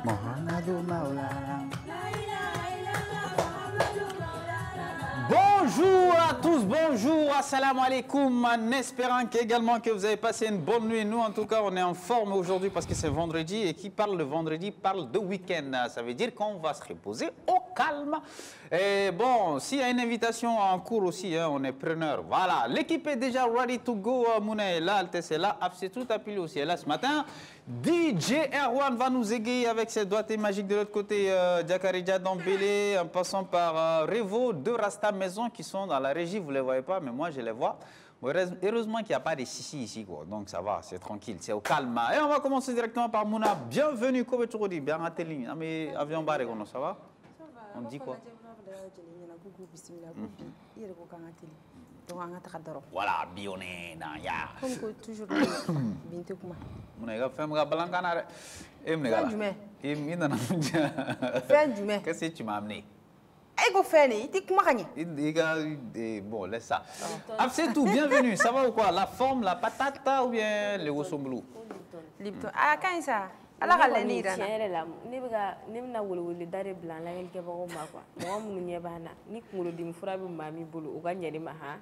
Muhammadou Maulana. Bonjour à tous, bonjour, assalamu alaikum, en espérant également que vous avez passé une bonne nuit. Nous, en tout cas, on est en forme aujourd'hui parce que c'est vendredi et qui parle de vendredi parle de week-end. Ça veut dire qu'on va se reposer au calme. Et bon, s'il y a une invitation en cours aussi, hein, on est preneur. Voilà, l'équipe est déjà ready to go. Mouna est là, Altesse est là, Afsé tout appelé aussi est là ce matin. DJ Erwan va nous égayer avec ses doigtés magiques de l'autre côté. Diakaridja Dambélé, en passant par Revo, deux Rasta Maison qui sont dans la régie. Vous ne les voyez pas, mais moi je les vois. Heureusement qu'il n'y a pas de sissi ici, quoi. Donc ça va, c'est tranquille, c'est au calme. Et on va commencer directement par Mouna. Bienvenue, comme tu dis, bien à Téline. Avion barré, ça va? On dit quoi? Voilà, bionné, ya. Comme toujours, Bintou Kuma. Mon femme a balancana. Fin du mai. Qu'est-ce que tu m'as amené? Eh, go Fanny, t'es comment? Bon, laisse ça. C'est tout, bienvenue. Ça va ou quoi? La forme, la patate ou bien le Wosomblou? Lipton. Ah, quand ça? Alors, elle est née là. Ne bɛna welewele da de bila an lamɛnnikɛbagaw ma quoi mɔgɔ minnu ɲɛ b'an na ni kunkolodimi fura bɛ maa min bolo o ka ɲɛ ne ma han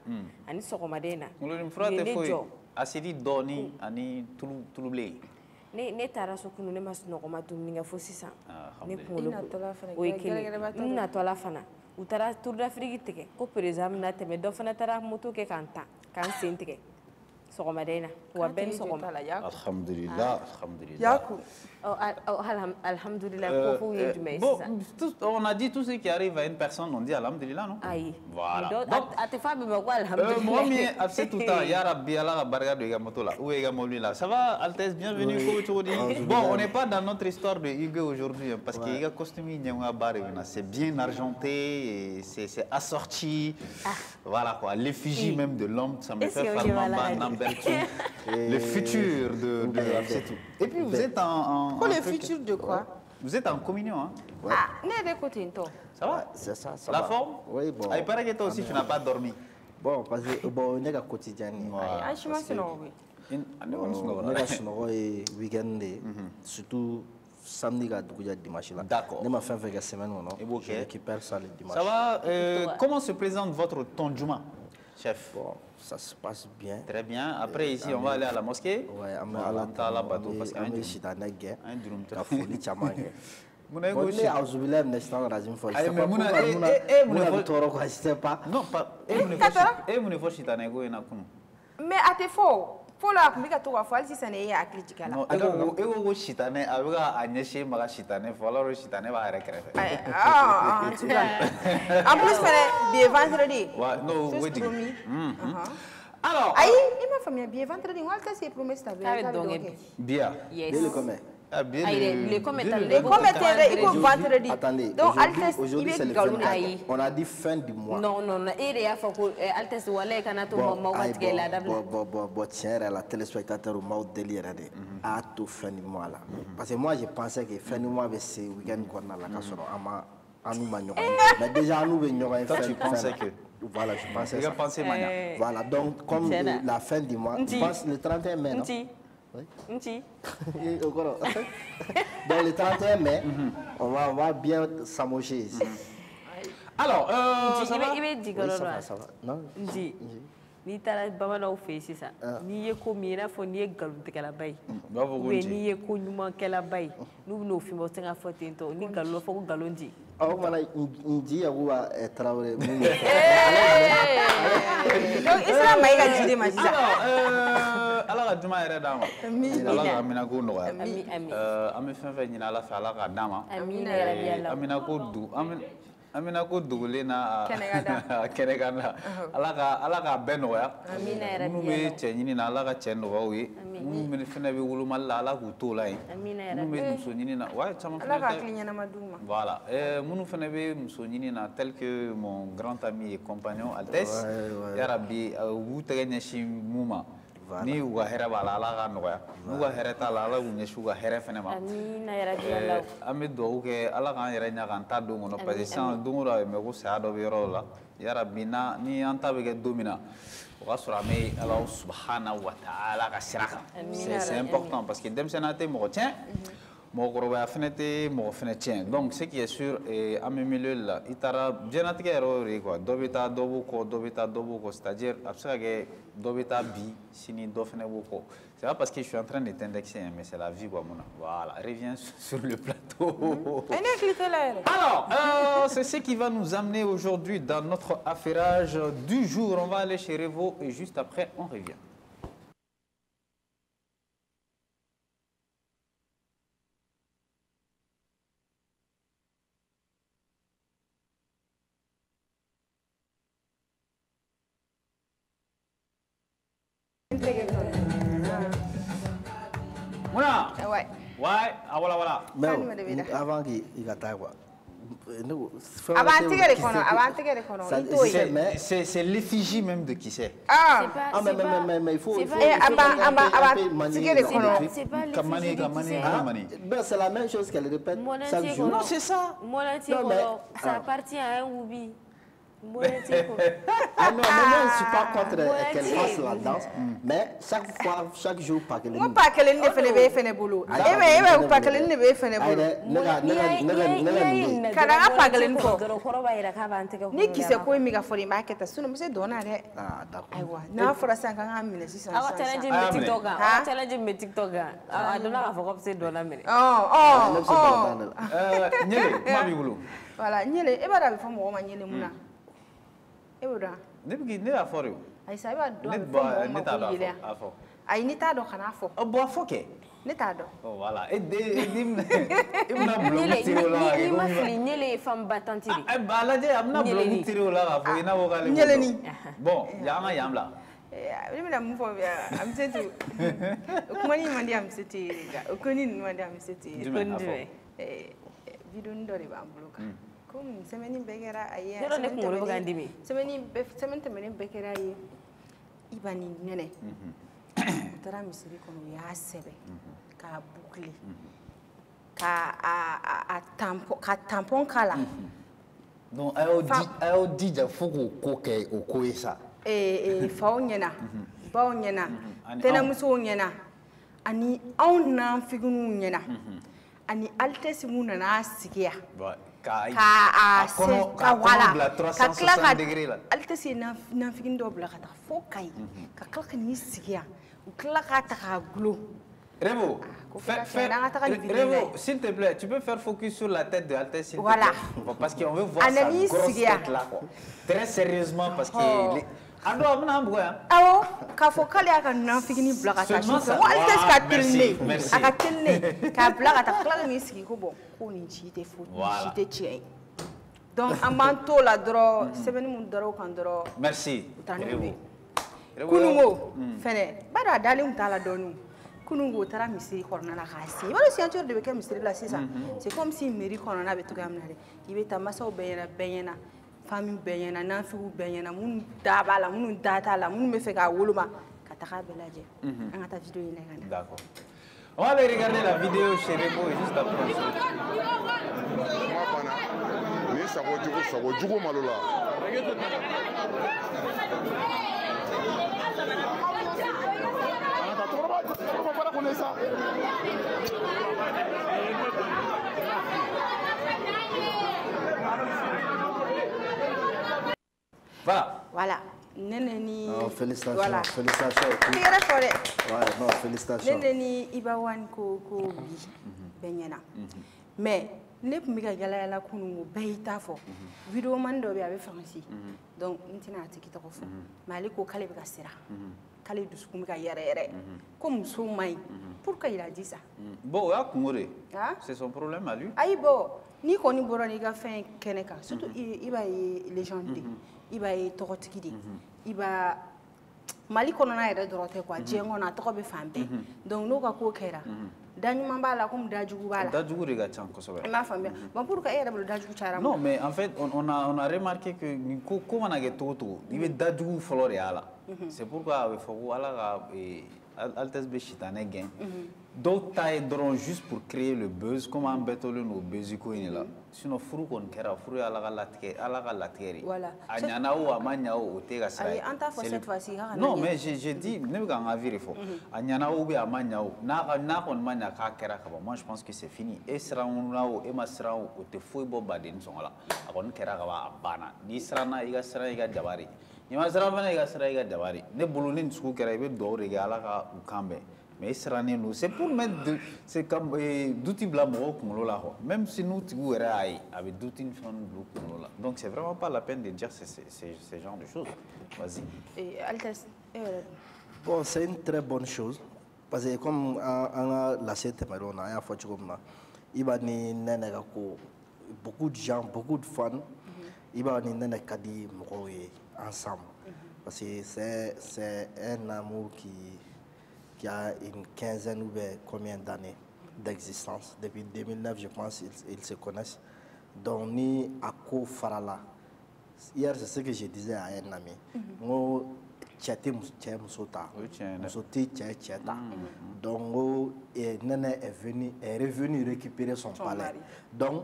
ani sɔgɔmaden na kunkolodimi fura tɛ foyi asidi dɔɔni ani tulubilen ne taara so kunu ne ma sunɔgɔ ma dumuni kɛ fo sisan ne kunkolo o ye kelen n natɔla fana u taara tour d'Afrique tigɛ ko président bɛna tɛmɛ dɔ fana taara moto kɛ k'an sen tigɛ sɔgɔmaden na wa bɛɛ ni sɔgɔma alhamdulillah alhamdulillah alhamdulillah on a dit tout ce qui arrive à une personne on dit alhamdulillah non ayi voilà donc a tɛ fa bɛ ma ko alhamdulillah moi mi c'est tout le temps ya rabbi ala ka barika do ga moto là ou ga mobile là ça va Altesse bienvenue bon on n'est pas dans notre histoire de Hugo aujourd'hui parce que Hugo costume nyanga bare c'est bien argenté et c'est assorti voilà quoi l'effigie même de l'homme ça me fait le futur de c'est tout. Et puis vous êtes en le futur de quoi? Vous êtes en communion, hein? Ouais. Ah, n'est de côté toi. Ça va? C'est ça. La forme? Oui, bon. Il paraît que toi aussi tu n'as pas dormi. Bon, parce que bon, on est à quotidien. Ah, je m'en souviens. On est à week-end, surtout samedi et dimanche. D'accord. On m'a fait la semaine, non? Je récupère ça le dimanche. Ça va? Comment se présente votre tonjouma, chef? Bon, ça se passe bien. Très bien. Après, ici, on va aller à la mosquée. Oui, on va à la bateau parce qu'il y a un drum. Mais à tes faux. Faut la communiquer à toi, faut aller si ça n'est pas critique là. Non, ego chitane, avec Agnès Maga chitane, voilà chitane va arrêter. Ah, tu vois. En plus, bien vendredi. Non, oui. Alors, aïe, il m'a fait bien vendredi. On va te promettre ça. Bien. Yes. Les commentaires, il faut vendredi. Attendez, aujourd'hui c'est le 24. On a dit fin du mois. Non, il y a Altesse Wale Kanato Mawatgela. Bon, tiens, la téléspectateur au Maud délire à tout fin du mois là. Parce que moi je pensais que fin du mois c'est week-end qu'on a la casse à nous manions. Mais déjà nous venions à toi tu pensais que voilà, je pensais ça. Voilà, donc comme la fin du mois, je pense le 31 mai. Oui. Dans le 31 mai, on va bien s'amocher ici. Alors, ça va. Non? Ni taara bamananw fɛ yen sisan n'i ye ko min i n'a fɔ n'i ye nkalontigɛlaba ye ou n'i ye ko ɲumankɛlaba ye n'u bɛn'o f'i ma o tɛ se ka fɔ ten tɔ ni nkalon fɔ ko nkalon di. Aw kumana nji yagu wa Tarawele mun ye. Donc Islam ma i ka ji de ma sisan. Ala ka juma yɛrɛ d'a ma. Ala ka aminako nɔgɔya. An bɛ fɛn fɛn ɲini Ala fɛ Ala k'a d'a ma. Amina ko dogolen na kɛnɛkan na Ala ka bɛɛ nɔgɔya minnu bɛ cɛ ɲini na Ala ka cɛ nɔgɔyaw ye minnu fana bɛ wolomali la Ala k'u t'o la yen minnu bɛ muso ɲini na wa caman fana voilà minnu fana bɛ muso ɲini na tel que mon grand ami et compagnon Altesse yarabi u b'u tɛgɛ ɲɛsin mun ma ni u ka hɛrɛ b'a la Ala ka nɔgɔya n'u ka hɛrɛ t'a la Ala k'u ɲɛsin u ka hɛrɛ fana ma an bɛ dugawu kɛ Ala k'an yɛrɛ ɲa k'an ta don kɔnɔ parce que sisan don o don a bɛ mɛn ko saya dɔ bɛ yɔrɔ dɔ la yarabi ni an ta bɛ kɛ don min na o ka sɔrɔ an bɛ Ala subhanahu wa ta'ala ka sira kan c'est important parce que denmisɛnninya tɛ mɔgɔ tiɲɛ mɔgɔkɔrɔbaya fɛnɛ tɛ mɔgɔ fɛnɛ tiɲɛ donc ce qui est sûr an bɛ milieu la i taara diɲɛlatigɛ yɛrɛ y'o de ye quoi dɔ bɛ taa dɔ b'o kɔ dɔ bɛ taa dɔ b'o kɔ c'est à dire a bɛ se ka kɛ dɔ bɛ taa bi sini dɔ fɛnɛ b'o kɔ c'est pas parce que je suis en train de t'indexer mais c'est la vie quoi mon voilà reviens sur le plateau. Alors c'est ce qui va nous amener aujourd'hui dans notre affairage du jour. On va aller chez Revo et juste après on revient. Mouna. Ouais. Ouais, ah voilà. Mais avant qu'il attaque quoi. C'est l'effigie même de qui c'est. Ah, mais il faut. C'est la même chose qu'elle répète chaque jour. Non, c'est ça. Ça appartient à un Woubi. Ah non, mais moi je ne suis pas contre qu'elle fasse la danse, mais chaque jour, pas qu'elle ne pas qu'elle ne fait pas boulot. Et pas qu'elle ne fait pas boulot. Ni qui se quoi miga for market sunu mse dona de. Ah d'accord. Aiwa, na fora san kan amina si san. Awa challenge me TikTok. Awa challenge me TikTok. Ah dona ka foko se dona mere. Nyele, kuma bi bulu. Voilà, nyele e ba da be fo mo ma nyele muna. Ne bɛ ne y'a fɔ de o. Ayi sa i b'a dɔn ne t'a dɔn a fɔ. Ayi ni t'a dɔn kana fɔ. Bon a fɔ kɛ. Ne t'a dɔn. Oh voilà e bɛna bulon tiri o la. Ni ma fili Nyele ye femme battante de. A lajɛ a bɛna bulon tiri o la k'a fɔ i n'a fɔ k'ale. Nyeleni. Bon yan ka yan bila. Ne bɛna mun fɔ Amisatu. O kuma ni man di Amisatu ye o ko ni man di Amisatu ye. Jumɛn a fɔ. Vidéo dɔ de b'an bolo kan. Comme semaine bɛkɛra a ye. Yɔrɔ ne kunkolo bɛ ka n dimi. Semaine tɛmɛnen bɛkɛra a ye. Iba ni nɛnɛ. U taara misiri kɔnɔ u y'a sɛbɛn k'a boucler ka tampon k'a la. Donc a y'o dija fo k'o ko kɛ o ko ye sa. Faw ɲɛna baw ɲɛna tɛnɛmusow ɲɛna ani anw nanfigunuw ɲɛna ani altesse mun nana sigi yan. Ka tila ka altesse ye nanfigini dɔw bila ka taa fo Kayi ka tila ka n'i sigi yan u tila k'a ta k'a gulo. Revo, s'il te plaît, tu peux faire focus sur la tête de Altesse, s'il te plaît. Voilà. Parce qu'on veut voir sa grosse tête là, quoi. Très sérieusement, parce que... Awo, k'a fɔ k'ale y'a ka nanfigini bila ka taa sufɛ. Ko Altesse ka teli ne, a ka teli ne, k'a bila ka taa tila ka n'i sigi ko bon ko nin ci tɛ fo, nin ci tɛ tiɲɛ ye. Donc an b'an t'o la dɔrɔn sɛbɛnni mun dara o kan dɔrɔn. Merci. Kunungo fɛnɛ b'a dɔn a dalen tun t'a la dɔɔnin. Kunungo taara misiri kɔnɔna la k'a se. I b'a dɔn signature de bɛ kɛ misiri la sisan. C'est comme si mairie kɔnɔna bɛ cogoya min na dɛ. I bɛ taa masaw bɛɛ ɲɛna, famille bɛɛ ɲɛna, nanfigiw bɛɛ ɲɛna, minnu da b'a la, minnu da t'a la, minnu bɛ fɛ k'a woloma ka taga bɛɛ lajɛ. An ka taa vidéo in lajɛ ka na. D'accord. On va aller regarder la vidéo chez Revo et juste après. Ni sago jugu malo la. Voilà. Neneni. Félicitations. Voilà. Félicitations. Ouais, non, félicitations. Neneni Ibawan ko bi benyana. Mais ne tun bɛ ka yalayala kunungo bɛɛ y'i ta fɔ. Vidéo man dɔ bɛ yen a bɛ fansi. Donc n tɛna a tigi tɔgɔ fɔ. Mais ale ko k'ale bɛ ka siran. K'ale dusukun bɛ ka yɛrɛ. Ko muso man ɲi. Pourquoi il a dit ça? Bon, o y'a kungo de. C'est son problème à lui. Ayi bon n'i kɔni bɔra n'i ka fɛn kɛnɛ kan surtout i b'a ye légende de i b'a ye tɔgɔtigi de i b'a Mali kɔnɔna yɛrɛ dɔrɔn tɛ quoi diɲɛ kɔnɔ a tɔgɔ bɛ fan bɛɛ donc n'o ka ko kɛra da ɲuman b'a la comme da jugu b'a la. Da jugu de ka ca kosɛbɛ. I m'a faamuya bon pour que e yɛrɛ bolo da jugu cayara. Non mais en fait on a remarqué que ko mana kɛ cogo o cogo i bɛ da jugu fɔlɔ de y'a la. C'est pourquoi a bɛ fɔ ko Ala ka Altesse bɛ sitanɛ gɛn D'autres tailles drôles juste pour créer le buzz, comme un bétolin ou buzziko là. Sinon, furu kon kera, furu ala ka latkeri. Voilà. Anyana ou amanya ou tega sa. Cette fois-ci. Non, mais j'ai dit, ne me ganga viri fo. Anyana ou be amanya ou na kon manya ka kera ka. Moi, je pense que c'est fini. Et sera on là ou ema sera ou te foi bo badin son là. Akon kera ka ba abana. Ni sera na iga dabari. Ni ma sera bana iga dabari. Ne bulunin suku kera ibe do re ala ka ukambe. Mais c'est pour mettre, c'est comme d'outils blancs même si nous avec d'outils là. Donc c'est vraiment pas la peine de dire ces genres de choses. Vas-y. Bon, c'est une très bonne chose parce que comme on a laissé il va beaucoup de gens, beaucoup de fans, il va ensemble parce que c'est un amour qui a une quinzaine ou combien d'années d'existence. Depuis 2009, je pense, ils se connaissent. Donc, ni à quoi farala. Hier, c'est ce que je disais à un ami. Moi, donc, Nene est revenu récupérer son palais. Donc,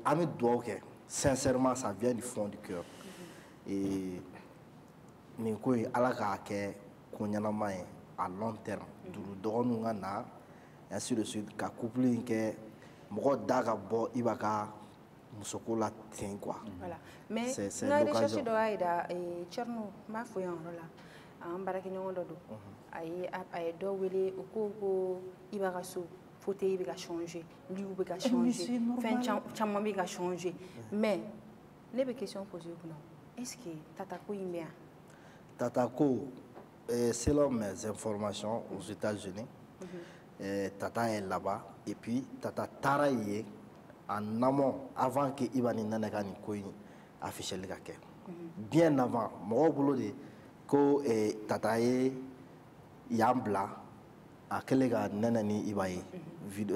Ami Douaké, sincèrement, ça vient du fond du cœur. Et Ninko, Alaka, Konyanama, à long terme, nous ainsi de suite, qu'à coupler que moi d'abord il va qu'à musokola tien quoi. Voilà. Mais na recherche do aida et Tcherno ma foi en là. En baraki nyongo do. Ay do wele okoko ibaka so fauteuil bi ka changer, lui bi ka changer, fin chama bi ka changer. Mais les questions posées pour nous. Est-ce que Tatako imbia? Tatako selon mes informations aux États-Unis, Tata est là-bas et puis Tata Taraye en amont avant que Ibani Nanagani Koyi affiche le gake. Bien avant, moi boulot de ko Tata est Yambla à quel gars Nanani Ibaye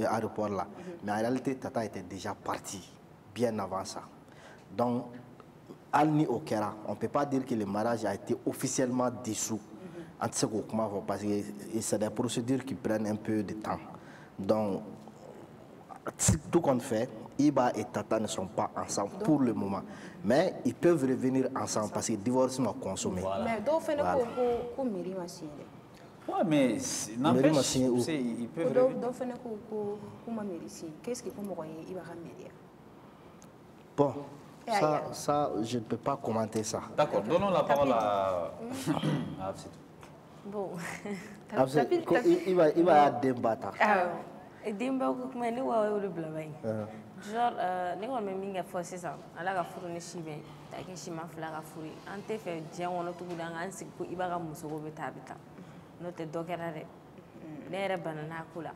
aéroport là. Mais en réalité Tata était déjà parti bien avant ça. Donc Alni Okera, on ne peut pas dire que le mariage a été officiellement dissous. Parce que c'est des procédures qui prennent un peu de temps. Donc, tout qu'on fait, Iba et Tata ne sont pas ensemble pour le moment. Mais ils peuvent revenir ensemble parce que le divorce m'a consommé. Mais d'où fait le mairie machine? Oui, mais n'empêche, ils peuvent revenir. D'où fait le mairie? Qu'est-ce qu'il peut me voir? Il va ramener. Bon. Ça, je ne peux pas commenter ça. D'accord, donnons la parole à Absitou. Bon. Il va débattre. Dimba ko kuma ni wa wulu blabai. Genre ni ko me minga fo sisan ala ka furu ni shibe ta ke shima fula ka furu ante fe je wono tugu dan an sikko iba ka muso go beta beta no te dokera re ne re banana kula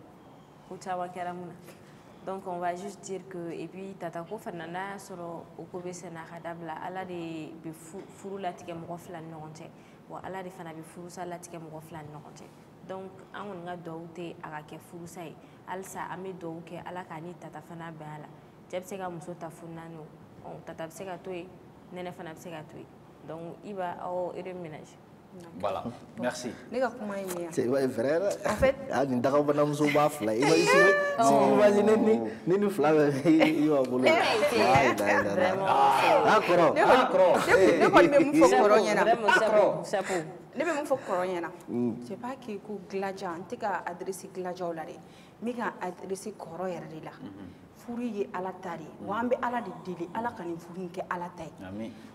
ko tawa kera muna. Donc on va juste dire que et puis tata ko fanana soro o ko be sena khadabla ala de be furu la tike mo flan no nte wa ala de fana be furu sa la tike mo flan no nte. Donc on nga dowte aga ke furu sai alsa ame dowke ala kani tata fana be ala jebse ga muso ta funano on tata se ga toy nene fana se ga toy. Donc iba au ménage. Voilà, merci. C'est vrai. En fait, c'est pas que gladja, on t'a adressé gladja ou l'arrêt, mais qu'a adressé coro et là. Fourier à la taille, Wambe à la dili, à la canifourin que à la taille.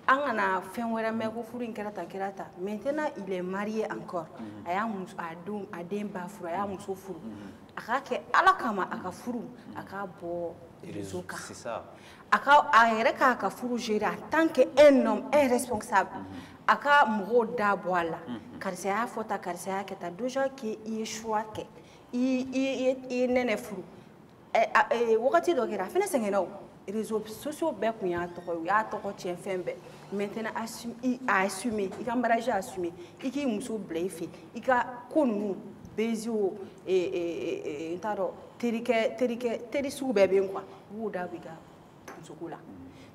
Angana fait un mego fourin kerata kerata. Maintenant, il est marié encore. Ayamus a dum a demba fou, ayamus au fou. Akake à la kama akafuru, akabo. C'est ça. Aka aereka akafuru gérer tant qu'un homme est responsable. Aka mro da boala. Car c'est à faute à car c'est à que t'as déjà qui y choix que il n'est fou. Wakati dɔ kɛra fɛnɛ sɛgɛnna o réseaux sociaux bɛɛ kun y'a tɔgɔ u y'a tɔgɔ tiɲɛ fɛn bɛɛ maintenant assumer i ka mariage assumer i k'i muso bila i fɛ i ka ko ninnu bezi o n t'a dɔn teri sugu bɛɛ bɛ yen quoi i b'o da bɔ i ka musoko la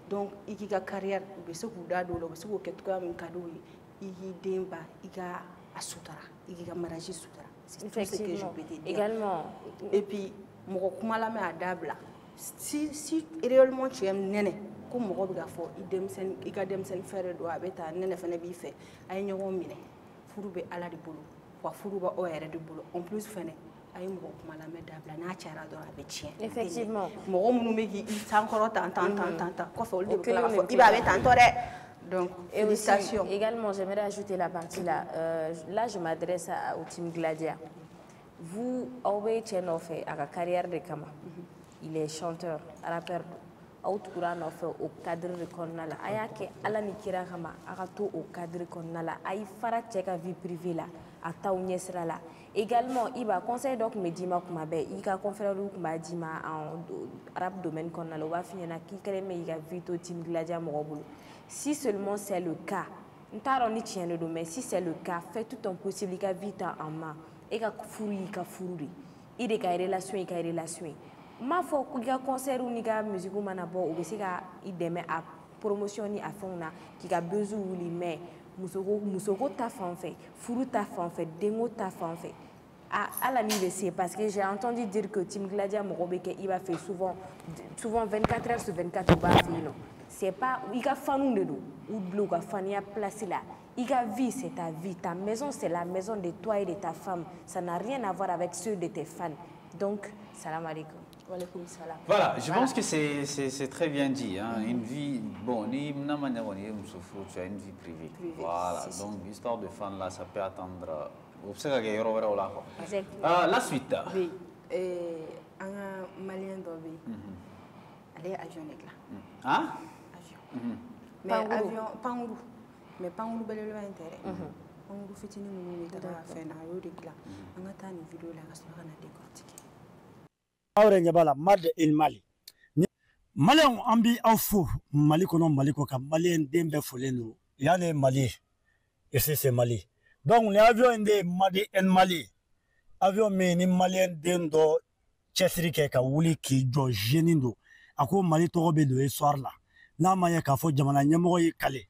donc i k'i ka carrière u bɛ se k'u da don o la u bɛ se k'o kɛ cogoya min ka d'u ye i k'i den ba i ka a sutura i k'i ka mariage sutura C'est tout ce que je peux te dire. Également. Et puis, mɔgɔ kuma lamɛn a dabila. Si réellement tu aimes nɛnɛ, ko mɔgɔ bɛ ka fɔ i ka denmisɛnnin fɛn de don a bɛ taa nɛnɛ fana b'i fɛ a ye ɲɔgɔn minɛ furu bɛ Ala de bolo wa furu bɛ aw yɛrɛ de bolo en plus fana a ye mɔgɔ kuma lamɛn dabila n'a cayara dɔrɔn a bɛ tiɲɛ. Effectivement. Mɔgɔ minnu bɛ k'i sankɔrɔ tan kɔfɛ olu de bɛ tila k'a fɔ i b'a bɛ tantɔ dɛ. Donc, félicitations. Également, j'aimerais ajouter la partie là. Là, je m'adresse au team Gladia. Vous, Aoué Tchenofe, à la carrière de Kama, il est chanteur, rappeur. Aoutkouran a fait au cadre de Konala. Ayake, Ala Nikira Kama, Arato au cadre de Konala. Aïe Fara Tcheka vie privée là, à Taounyesra là. Également, il va conseiller donc Medima Kumabe, il va conférer Kumadima en rap domaine Konala. On va finir à qui crème, il va vite au team Gladia Morobulu. Si seulement c'est le cas, mais si c'est le cas, fais tout ton possible, il y a vite en main. Et ka furi ka furi il de ka relation ka relation ma fo ku ga concert ou ni ga musique ou manabo ou se ka i deme a promotion ni a fond na ki ga besoin ou li mais musoko ta fan fait furu ta fan fait dengo ta fan fait à la université parce que j'ai entendu dire que Tim Gladia Morobeke il va faire souvent 24 heures sur 24 au non c'est pas il ga fanou de do ou blou ga fania place là. Ta vie, c'est ta vie. Ta maison, c'est la maison de toi et de ta femme. Ça n'a rien à voir avec ceux de tes fans. Donc, salam alaikum. Voilà, je pense que c'est très bien dit. Hein. Une vie, bon, tu as une vie privée. Voilà, donc l'histoire de fans là, ça peut attendre. La suite. Oui, un Malien d'Obi. Allez, avion là. Hein? Avion. Mais avion, pas en roue. Mais pas un nouvel intérêt. On vous fait une minute à faire un eau de glas. On attend une vidéo là, parce qu'on a décortiqué. Aure nyabala mad in Mali. Malien ambi aufou Mali kono Mali koka Malien dembe foleno. Yane Mali. Et c'est Mali. Donc les avions inde Mali en Mali. Avion me ni Malien dendo chesri ke ka wuli ki jo jenindo. Ako Mali tobe do soir là. Na maya ka fo jamana nyamo yi kale.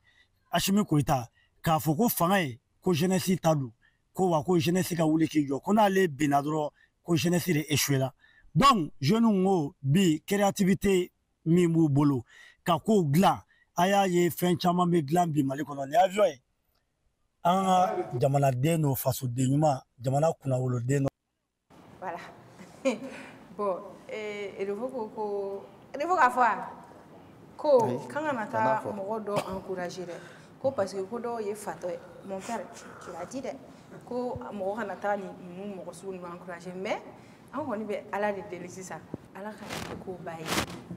Achimi Koita, k'a fɔ ko fanga ye ko jeunesse ta don ko wa ko jeunesse ka wuli k'i jɔ ko n'ale binna dɔrɔn ko jeunesse de échoué la donc jeunes ko bi créativité min b'u bolo ka kow dilan a y'a ye fɛn caman bɛ dilan bi Mali kɔnɔ ni avion ye an ka jamanaden n'o fasoden ɲuman jamana kunnawoloden n'o. Voilà. Bon, il faut k'a fɔ a ko kan ka na taa mɔgɔ dɔ encourager dɛ. Ko parce que ko dɔw ye fatɔ ye mon père tu l'as dit dɛ ko mɔgɔ kana taa ni mɔgɔ sugu ninnu encourager mais an kɔni bɛ Ala de deli sisan Ala ka ko ba ye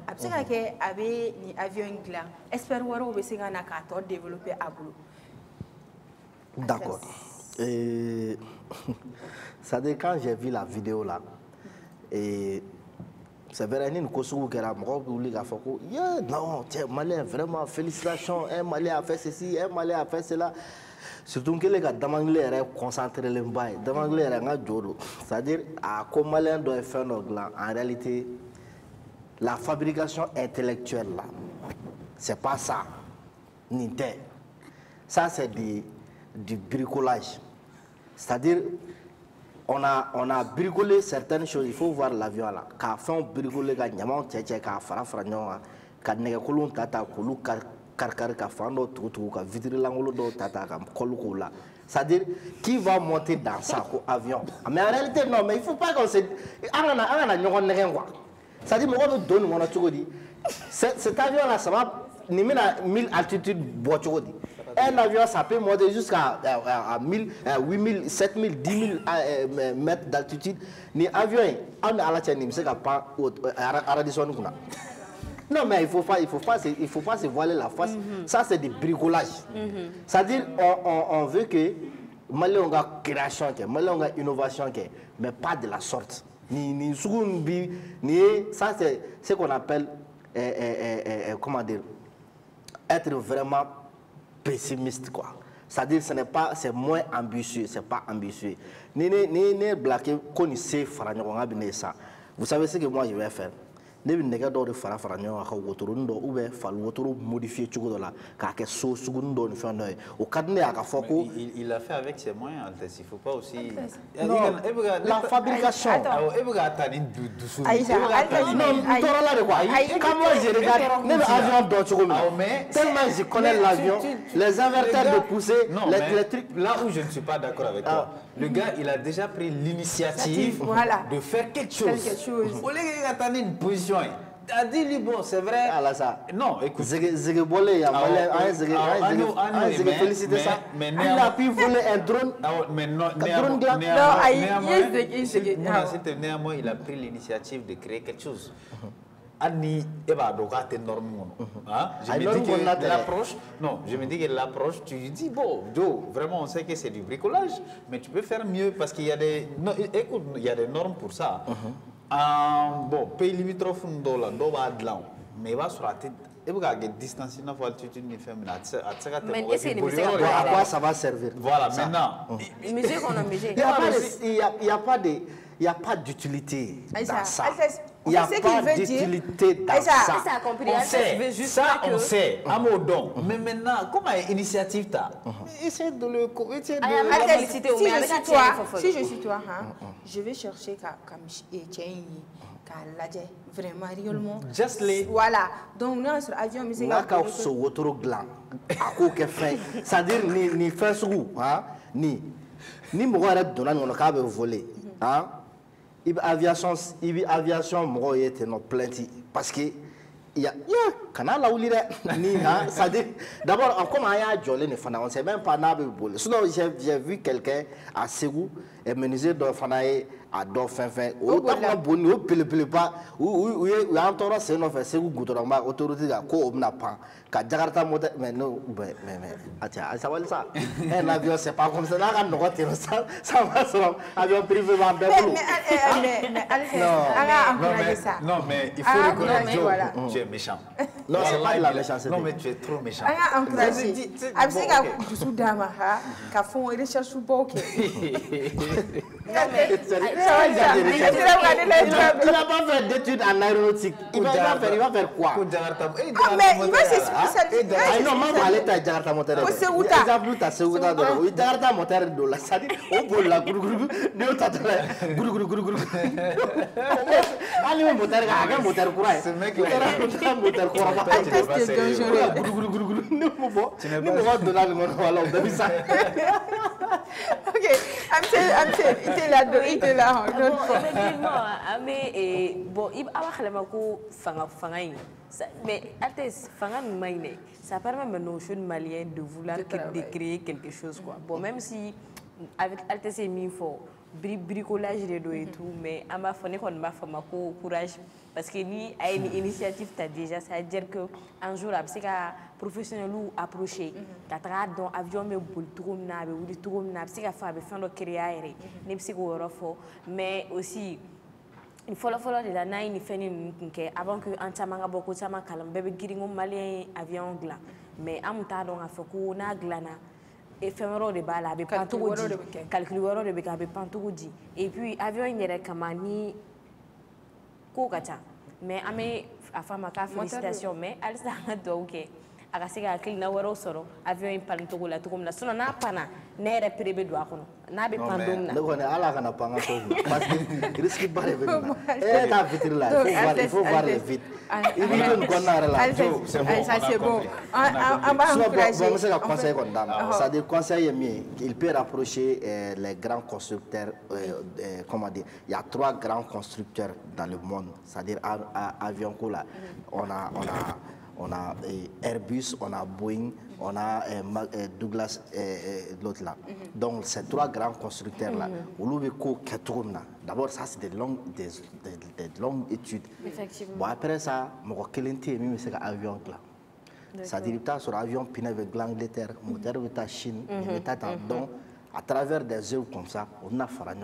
a bɛ se ka kɛ a bɛ ni avion in dilan expert wɛrɛw bɛ se ka na k'a tɔ développer a bolo. D'accord. C'est-à-dire quand j'ai vu la vidéo là et c'est vrai ni kosugu kɛra mɔgɔw bɛ wuli k'a fɔ ko non tiens Malien vraiment félicitations un Malien a fait ceci un Malien a fait cela surtout kɛlen ka Damangile yɛrɛ concentré lenba ye Damangile yɛrɛ n ka jo don c'est-à-dire a ko Malien dɔ ye fɛn dɔ dilan en réalité la fabrication intellectuelle là c'est pas ça nin tɛ ça c'est du bricolage c'est-à-dire on a bricolé certaines choses. Il faut voir l'avion là. Quand on bricolé, quand on a fara ɲɔgɔn kan, ka nɛgɛkolon ta k'olu kari ka fan dɔ tugu ka vitre langolo dɔw ta ka kɔlu k'o la. C'est-à-dire qui va monter dans ça ko avion. Mais en réalité non, mais il faut pas qu'on se an kana ɲɔgɔn nɛgɛn quoi. C'est-à-dire mɔgɔ bɛ don nin kɔnɔ cogo di? Cet avion là ça va nin bɛna 1000 altitude bɔ cogo di? Un avion, ça peut monter jusqu'à 1000, 8000, 7000, 10 000 mètres d'altitude. Ni avion, on a la tienne, c'est pas non, mais il faut pas se voiler la face. Ça, c'est du bricolage. C'est-à-dire, on veut que Malien a création, Malien a innovation, mais pas de la sorte. Ça, c'est ce qu'on appelle, comment dire, être vraiment pessimiste quoi. C'est-à-dire ce n'est pas c'est moins ambitieux, c'est pas ambitieux. Ni blagué qu'on sait faire ça. Vous savez ce que moi je vais faire. ne bɛ nɛgɛ dɔw de fara ɲɔgɔn kan ka wotoronin dɔ ou bien fali wotoro modifier cogo dɔ la k'a kɛ so sugunin dɔ ni fɛn dɔ ye o ka di ne y'a ka fɔ ko. il a fait avec ses moyens Altesse, il faut pas aussi. non la fabrication. e bɛ ka ta ni dusu. Aïcha non n tɔɔrɔ la de quoi quand moi je regarde ne bɛ avion dɔn cogo min na tellement je connais l'avion les inverteurs de poussée les trucs. Là où je ne suis pas d'accord avec toi, le gars il a déjà pris l'initiative de faire quelque chose. Au lieu de attendre une position, t'as dit bon c'est vrai. Alors ça. Non, écoute. Zege bolé ya zege féliciter ça. Il a pu voler un drone. Mais non, néanmoins il a pris l'initiative de créer quelque chose. Ani eba doka te norme je me dis que l'approche je me dis que l'approche tu dis bon Joe vraiment on sait que c'est du bricolage mais tu peux faire mieux parce qu'il y a des écoute il y a des normes pour ça. Bon pays limitrophe ndola do ba dlan mais va sur la tête et vous avez distance na fois altitude ni fait mais à quoi ça va servir? Voilà maintenant musique on a musique il y a pas d'utilité dans ça. Il n'y a pas d'utilité dans ça. On sait, à mon don. Mais maintenant, comment initiative t'as? Essaye de le... Si je suis toi, je vais chercher vraiment réellement. Just les... Voilà. Donc, nous, sur l'avion, mais c'est... C'est-à-dire, ni fin sous, ni mourir de la non cabe voler. Il y a aviation mɔgɔw ye ten nɔ plainte parce que il y a kana lawuli dɛ ni ça dit d'abord comme an y'a jɔlen de fana on sait même pas n'a bɛ boli sinon j'ai vu quelqu'un à Ségou menuisier dɔ fana ye a dɔ fɛn o taama boni o belebeleba u y'an tɔɔrɔ sen nɔfɛ Ségou goudron ba autorité la ko o bɛna pan ka Jakarta moteur mais a sabali sa un avion c'est pas comme ça n'a ka nɔgɔ ten ça va sɔrɔ avion privé b'an bɛɛ bolo. Non mais il faut reconnaître tu es méchant. Non c'est pas de la méchanceté. Non mais tu es trop méchant. A bɛ se ka dusu d'a ma ka fɛn recherche baw kɛ. Il n'a pas fait d'études en aéronautique. Il va faire quoi? Mais il va se spécialiser. Non, maman, elle est à Jakarta moteur. Exemple, tu as Seguta de l'eau. Jakarta moteur de la salle. Au bout de la gourou, nous t'attendons. Gourou. Allez, moteur, un moteur courant. Ce mec là, moteur courant. C'est dangereux. Gourou. Nous pouvons donner le nom à l'homme. Ok, I'm saying, il était là. Mais bon, il va falloir mais Altesse, ça permet maintenant aux jeunes Maliens de vouloir créer quelque chose quoi. Bon, même si avec Altesse et Mifo, bricolage et tout, mais à ma femme qu'on m'a fait courage parce que ni à une initiative t'as déjà, ça veut dire que un jour c'est qu'un professionnel ou approché, t'as dans avion mais pour tourner, ou tourner, c'est qu'à faire de créer, n'est pas si mais aussi il faut de la naïe ni fini avant que antamanga beaucoup sama kalam bébé giringo malien avion gla mais amuta donc a fait ko na glana éphémère de bala be pantogo di calculeur de be pantogo di et puis avion yere kamani ko kata mais amé afama ka félicitations mais alsa do OK aga siga klina waro soro avion in pantogo la to comme la sona na pana nere privé do akono na be pandom na donc on est ala kana panga to parce que risque pas de venir ta vitre là il faut voir les vitres il veut une bonne relation c'est bon on va encourager c'est un conseil qu'on donne ça dit conseil mieux il peut rapprocher les grands constructeurs comment dire il y a 3 grands constructeurs dans le monde c'est-à-dire avion là on a Airbus, on a Boeing, on a Douglas, l'autre là. Donc, ces 3 grands constructeurs-là, d'abord, ça, c'est des longues études. Effectivement. Bon, après ça, c'est un avion là. C'est-à-dire que sur l'avion, il y a l'Angleterre, moteur de Chine, donc, à travers des œuvres comme ça, on a fait un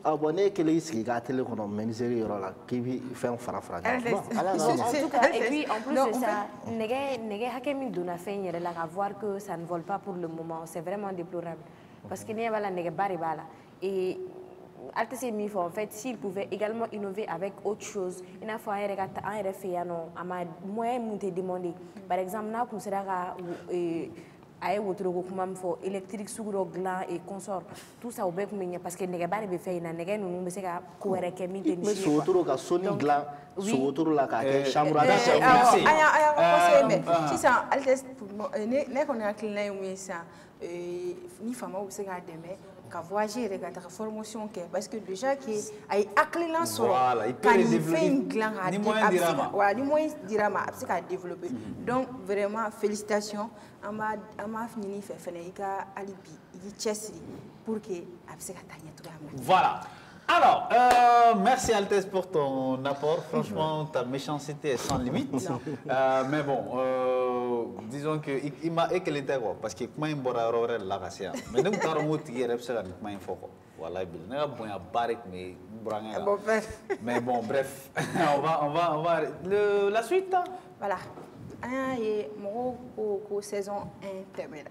abonné que les gâteaux qu'on menuiserie qui fait un farafra. En tout cas, et puis en plus de ça, négé hakemi dona fait à voir que ça ne vole pas pour le moment, c'est vraiment déplorable parce que n'y a pas la négé bari bala et Altesse Mifo, en fait, s'il pouvait également innover avec autre chose, il a fallu un fait à moyen de demander. Par exemple, nous considérons aye wotoro ko kuma fo électrique suguro gland et consort tout ça au bec mais parce que nega bari be fay na nega nu be se ka ko were ke mi te ni mais wotoro ka soni gland wotoro la ka ke chambre à aya mais si ça altes ne ko na client yu ça ni fama ou se ka deme ka voyager rek ta formation ke parce que déjà qui ay aclilant sur voilà il peut développer une gland ni moyen dirama voilà ni moyen dirama c'est ka développer donc vraiment félicitations ama fini fait fene ika alibi yi chessri pour que abse ka tanya to voilà. Alors, merci Altesse pour ton apport. Franchement, ta méchanceté est sans limite. Mais bon, disons que il m'a éclaté quoi, parce que comment il boira aurait la racia. Mais nous t'avons mot qui est repsé avec comment il faut quoi. Voilà, il n'y a pas de barrique mais mais bon, bref, on va la suite. Hein? Voilà. Et mon saison 1 terminée.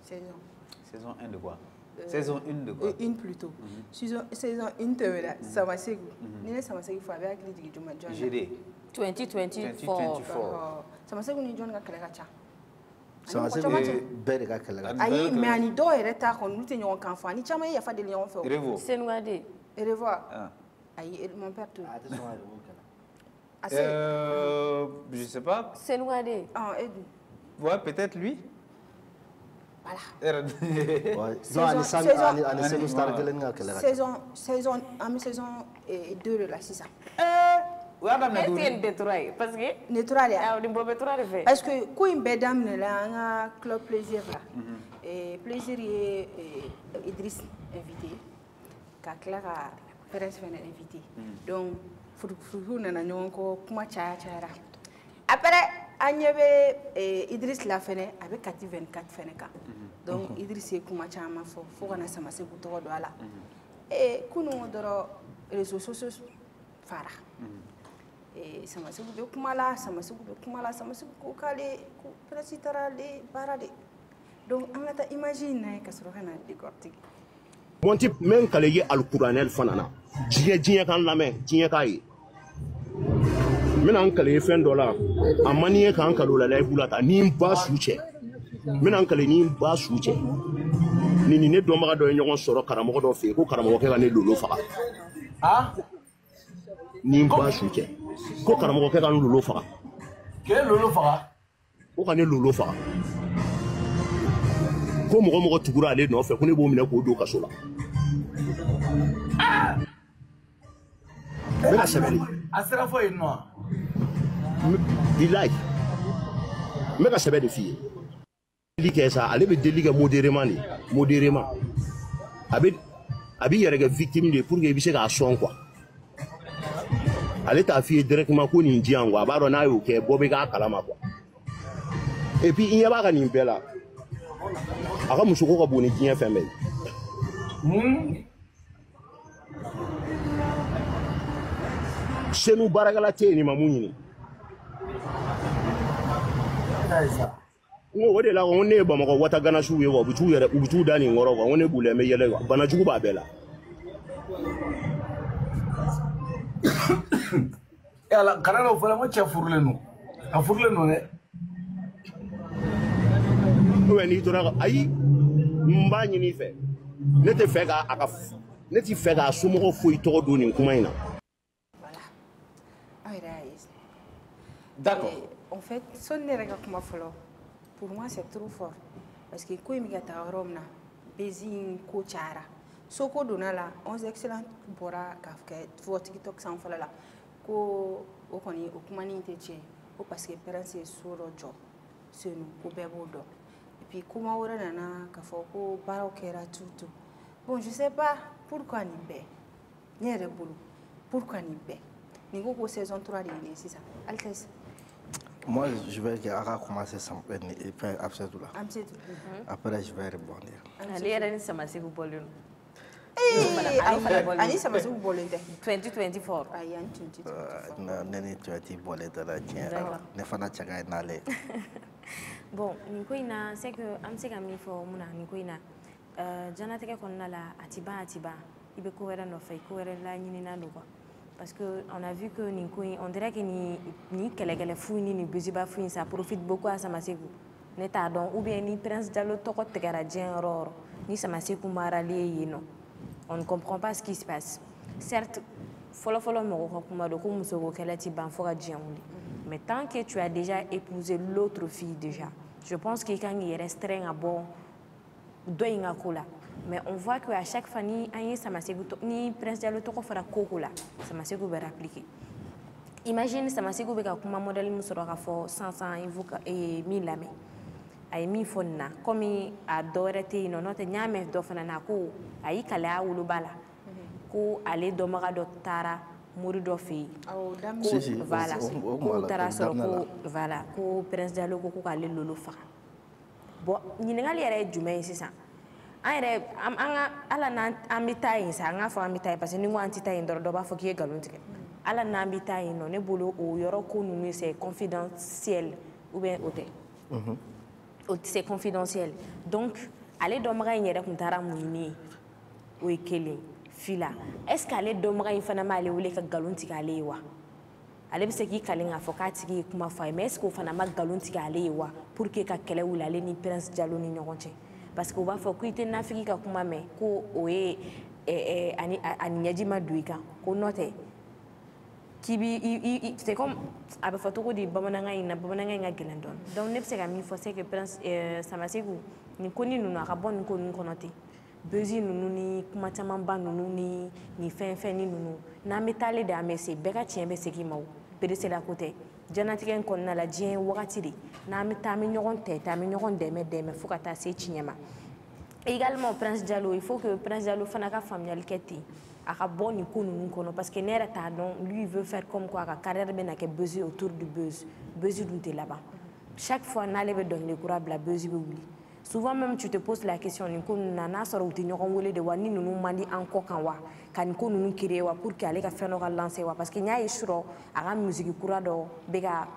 Saison 1 de quoi? Saison 1 de quoi? Une plutôt. Saison 1 terminée. Ça m'a ségu. Ni ça m'a ségu faut avec les du John. GD. 2024. Ça m'a ségu ni John ga kala gacha. Ça m'a ségu belle ga kala gacha. Ayi mais ani do ereta ko nous tenons kan fa ni chama ya fa de lion fait. C'est noadé. Et revoir. Ayi mon père tout. Je sais pas. C'est noadé. Ah, ouais, peut-être lui. Voilà. Saison 2 là, c'est ça. Parce que quand il y a un club plaisir là, plaisir est Idriss invité, Kakla Pérez invité. Donc, Fourou n'a pas comment tchara. Après, Agnebe Idriss l'a fait avec 24 feneka. Donc Idriss est comme chama faut qu'on a sama se kuto do ala. Et kunu doro réseaux sociaux fara. Et sama se kuto kumala sama se kuto kale ku presitara le barade. Donc on a imaginer que sera na décortiquer. Mon type même quand les al-Qur'anel fanana. Dieu kan la main, dieu kai. Mina ankale fen dola amani kan kalo la lay bulata ni ba suche mina ankale ni ba suche ni ne do maga do nyon soro karamo do fe ko karamo ke ne lolo fa ah ni ba suche ko karamo ke kan lolo fa ke lolo fa ko kan lolo fa ko mo tugura ale no fe ko ne bo mina ko do kasola ah mina sebeli asra fo ino Bilay, mais quand c'est bien de filles, il dit ça, allez me déliger modérément, Abi y a des victimes de pour que vous soyez à son quoi. Allez ta fille directement qu'on y dit en quoi, bah on a eu que Bobega Kalama quoi. Et puis il y a pas qu'un impéla. Alors monsieur quoi bonne qui est fermé. Chez nous baragala ni mamouni. O de la on ne ba mako wata gana su yewo butu dani ngoro ko on ne bule me yele bana jugu ba bela ala kana no fala mo che furle no a furle no ne o ni to na ayi mba nyi ni fe ne te fe ga aka ne ti fe ga sumo ko fu to do ni kuma ina d'accord. En fait, son nérega kuma folo. Pour moi, c'est trop fort. Parce que quand il y a ta Rome, Bézing, Kochara, Soko Donala, 11 excellents Bora, Kafka, votre TikTok sans faire là. Ko okoni okumani teche, o parce que parents c'est sur le job. C'est nous, ko bebodo. Et puis comment on a na kafoko barokera tout. Bon, je sais pas pourquoi ni bé. Ni rebolo. Pourquoi ni bé. Ni go saison 3 de c'est ça. Altesse. Moi, je vais commencer sans peine et faire absolument là. Après, je vais répondre. Allez, allez, ça m'a fait vous parler. Allez, ça m'a fait vous parler. 2024. Aïe, 2024. Ne fana chaga nale. Bon, nikoina, c'est que am se kami fo muna nikoina. Jana teke konna la atiba il be ko wɛrɛ nɔfɛ ko wɛrɛ la ɲinina don quoi parce que on a vu que nin ko on dirait que ni kɛlɛkɛlɛ fu ni busiba fu ça profite beaucoup à Samaseku ne t'a dɔn ou bien ni Prince Diallo tɔgɔ tigɛra diɲɛ yɔrɔ o yɔrɔ ni Samaseku marali ye yen nɔ on ne comprend pas ce qui se passe certes fɔlɔfɔlɔ mɔgɔ ka kuma don ko muso ko kɛlɛ ti ban fo ka diɲɛ wuli mais tant que tu as déjà épousé l'autre fille déjà je pense qu'il kan k'i restreindre à bɔ dɔ in ka ko la mais on voit que à chaque fois ni an ye Samaseku ni Prince Diallo tɔgɔ fɔra ko la Samaseku bɛ appliquer imagine Samaseku bɛ ka kuma modèle min sɔrɔ ka fɔ sansan min lamɛn a ye min fɔ nin na comme a dɔ wɛrɛ tɛ yen nɔ n'o tɛ n y'a mɛn dɔ fana na ko a y'i kalaya woloba la ko ale dɔnbaga dɔ taara mori dɔ fɛ yen ko voilà ko taara sɔrɔ ko voilà ko Prince Diallo ko k'ale lolo faga bon ɲininkali yɛrɛ ye jumɛn ye sisan an yɛrɛ an ka ala n'an bɛ taa yen sa an k'a fɔ an bɛ taa yen parce que ni ko an tɛ taa yen dɔrɔn dɔ b'a fɔ k'i ye nkalon tigɛ ala n'an bɛ taa yen nɔ ne bolo o yɔrɔ ko ninnu c'est confidentiel ou bien o tɛ c'est confidentiel donc ale dɔnbaga in yɛrɛ tun taara mun ɲini ye o ye kelen fila est-ce que ale dɔnbaga in fana m'ale wele ka nkalon tigɛ ale ye wa ale bɛ se k'i kale k'a fɔ k'a tigi ye kuma fɔ a ye mais est-ce que o fana ma nkalon tigɛ ale ye wa pour que ka kɛlɛ wuli ale ni Prince Diallo ni ɲɔgɔn cɛ parce que u b'a fɔ ko i tɛ nafigi ka kuma mɛn ko o ye a ni ɲɛji ma don i kan ko n'o tɛ k'i bi c'est comme a bɛ fɔ cogo di bamanankan in na bamanankan in ka gɛlɛn dɔɔni donc ne bɛ se ka min fɔ c'est que Prince Samaseku nin ko ni ninnu a ka bɔ nin ko ninnu kɔnɔ ten bezi ninnu ni kuma camanba ninnu ni nin fɛn ni ninnu n'an bɛ taale de an bɛ se bɛɛ ka tiɲɛ bɛ segin ma o peresela ko tɛ diɲɛnatigɛ in kɔnɔna la diɲɛ ye wagati de n'an bɛ taa an bɛ ɲɔgɔn tɛ an bɛ ɲɔgɔn dɛmɛ fo ka taa se tiɲɛ ma également Prince Diallo il faut que Prince Diallo fana ka faamuyali kɛ ten a ka bɔ nin ko ninnu kɔnɔ parce que ne yɛrɛ t'a dɔn lui il veut faire comme quoi a ka carrière bɛna kɛ buzz autour du buzz dun tɛ laban chaque fois n'ale bɛ dɔnkili kura bila buzz bɛ wuli souvent même tu te poses la question nin ko ninnu na n'a sɔrɔ u tɛ ɲɔgɔn wele de wa ni ninnu man di an kɔ kan wa ka nin ko ninnu créer wa pour que ale ka fɛn dɔ ka lancer wa parce que n y'a ye surɔ a ka musique kura dɔ bɛ ka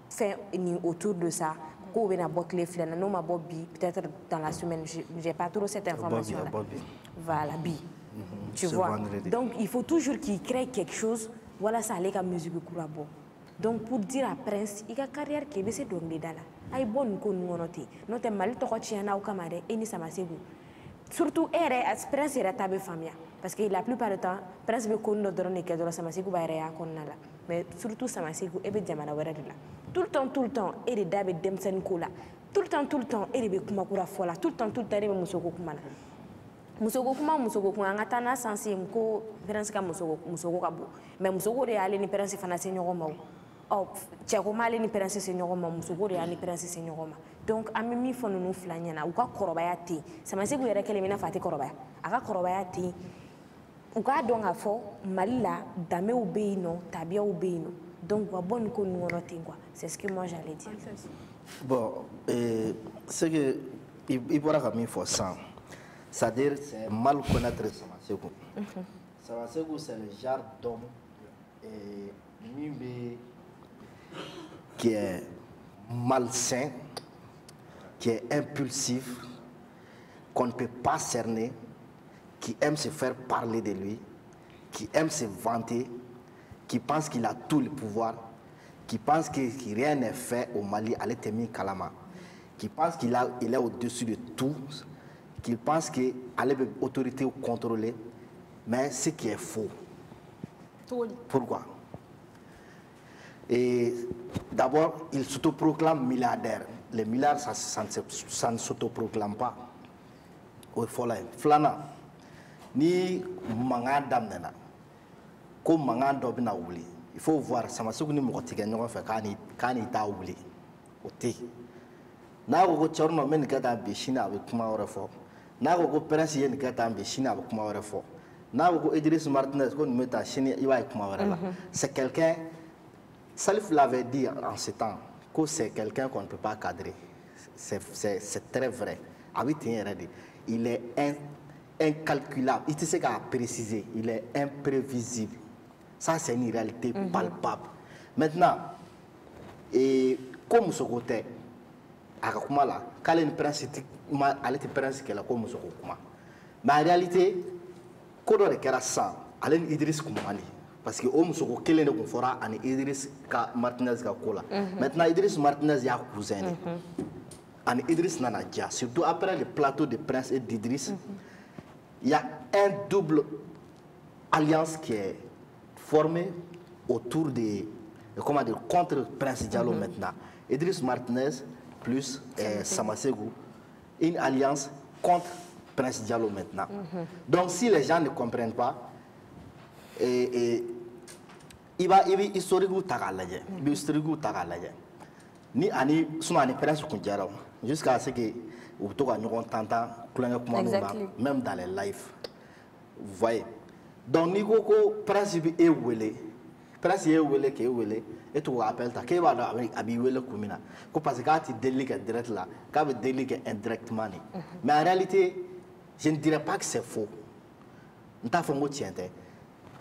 fɛn nin autour de ça k'o bɛna bɔ tile fila na n'o ma bɔ bi peut-être dans la semaine j'ai pas trop cette information là voilà bi tu vois donc il faut toujours qu'il crée quelque chose walasa ale ka musique kura bɔ donc pour dire à Prince i ka carrière kɛ i bɛ se dɔnkilida la a ye bɔ nin ko ninnu kɔnɔ ten n'o tɛ Mali tɔgɔ tiɲɛna aw kama dɛ e ni Samaseku surtout e yɛrɛ Prince yɛrɛ ta bɛ faamuya parce que la plupart du temps Prince bɛ ko dɔ dɔrɔn de kɛ dɔrɔn Samaseku b'a yɛrɛ y'a kɔnɔna la mais surtout Samaseku e bɛ jamana wɛrɛ de la tout le temps e de da bɛ denmisɛnnin ko la tout le temps e de bɛ kuma kura fɔ la tout le temps e de bɛ musoko kuma la musoko kuma an ka taa n'a sens ye ko Prince ka musoko ka bon mais musoko de y'ale ni Prince fana se ɲɔgɔn ma o cɛko m'ale ni Prince se ɲɔgɔn ma musoko de y'ale ni Prince se ɲɔgɔn ma donc an bɛ min fɔ ninnu fila ɲɛna u ka kɔrɔbaya ten Samaseku yɛrɛ kɛlen bɛ i n'a fɔ a tɛ kɔrɔbaya a ka kɔrɔbaya ten u k'a dɔn k'a fɔ Mali la danbew bɛ yen nɔ tabiyaw bɛ yen nɔ donc u ka bɔ nin ko ninnu kɔnɔ ten quoi c'est ce que moi j'allais dire. Bon, c'est que il bɔra ka min fɔ sisan c'est-à-dire c'est mal connaître Samaseku. Samaseku c'est le genre d'homme qui est malsain, qui est impulsif, qu'on ne peut pas cerner, qui aime se faire parler de lui, qui aime se vanter, qui pense qu'il a tout le pouvoir, qui pense que rien n'est fait au Mali, à l'Etemi Kalama, qui pense qu'il est au-dessus de tout, qui pense qu'il a l'autorité contrôlée, mais ce qui est faux. Pourquoi? Et d'abord, il s'autoproclame milliardaire. Les milliards, ça ne s'autoproclame pas. Il faut là. Flana, ni manga damnena, comme manga dobina oubli. Il faut voir, Samaseku ni mokotika nyonga fait kani ta oubli. Ote. Na go chorno men kata bishina avec kuma orefo. Na go Prince yen kata bishina avec kuma orefo. Na go Idriss Martinez ko meta chini iwa kuma orela. C'est quelqu'un. Salif l'avait dit en ce temps que c'est quelqu'un qu'on ne peut pas cadrer. C'est très vrai. Il est incalculable. Il sait qu'à préciser. Il est imprévisible. Ça, c'est une réalité palpable. Maintenant, et comme ce côté, quand elle est prince qu'elle a comme ce côté. Mais en réalité, ko dɔ de kɛra sisan ale ni Idriss kun man di parce que o muso ko kelen de kun fɔra ani Idriss ka Martinez ka ko la maintenant Idriss Martinez y'a cousin de ani Idriss nana ja surtout après le plateau de Prince et d'Idriss il y a un double alliance qui est formée autour de comment dire contre Prince Diallo maintenant Idriss Martinez plus Samasegou une alliance contre Prince Diallo maintenant. Donc si les gens ne comprennent pas, il va historique ou tagalage, historique ou tagalage. Ni ani suma ani Prince Kunjara jusqu'à ce que ou to ka ɲɔgɔn tantan kulonkɛ kuma la même dans les lives. Vous voyez. Donc ni ko Prince bi e wele, Prince e wele ke wele et tu appelles ta ke ba da abi wele kumina. Ko parce que tu déligue direct là, ka be déligue indirectement. Mais en réalité je ne dirais pas que c'est faux.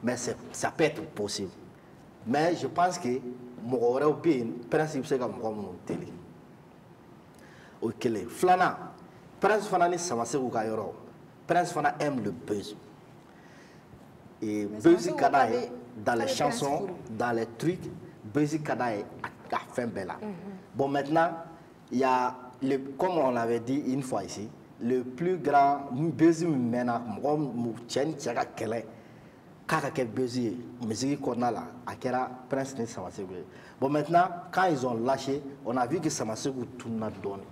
Mais ça peut être possible. Mais je pense que mon principe c'est comme mon télé. Ok, Flana, Prince Fana ni Samasegou ka yoro. Prince Fana aime le buzz. Et buzz kada dans les chansons, dans les trucs, buzz kada est à fin belle. Bon maintenant, il y a comme on l'avait dit une fois ici. Le plus grand buzz maintenant, moi, tiens, tiens, quel quel buzz, musique qu'on a là, à quel Prince ni Samasegou. Bon maintenant, quand ils ont lâché, on a vu que Samasegou tourne à donner.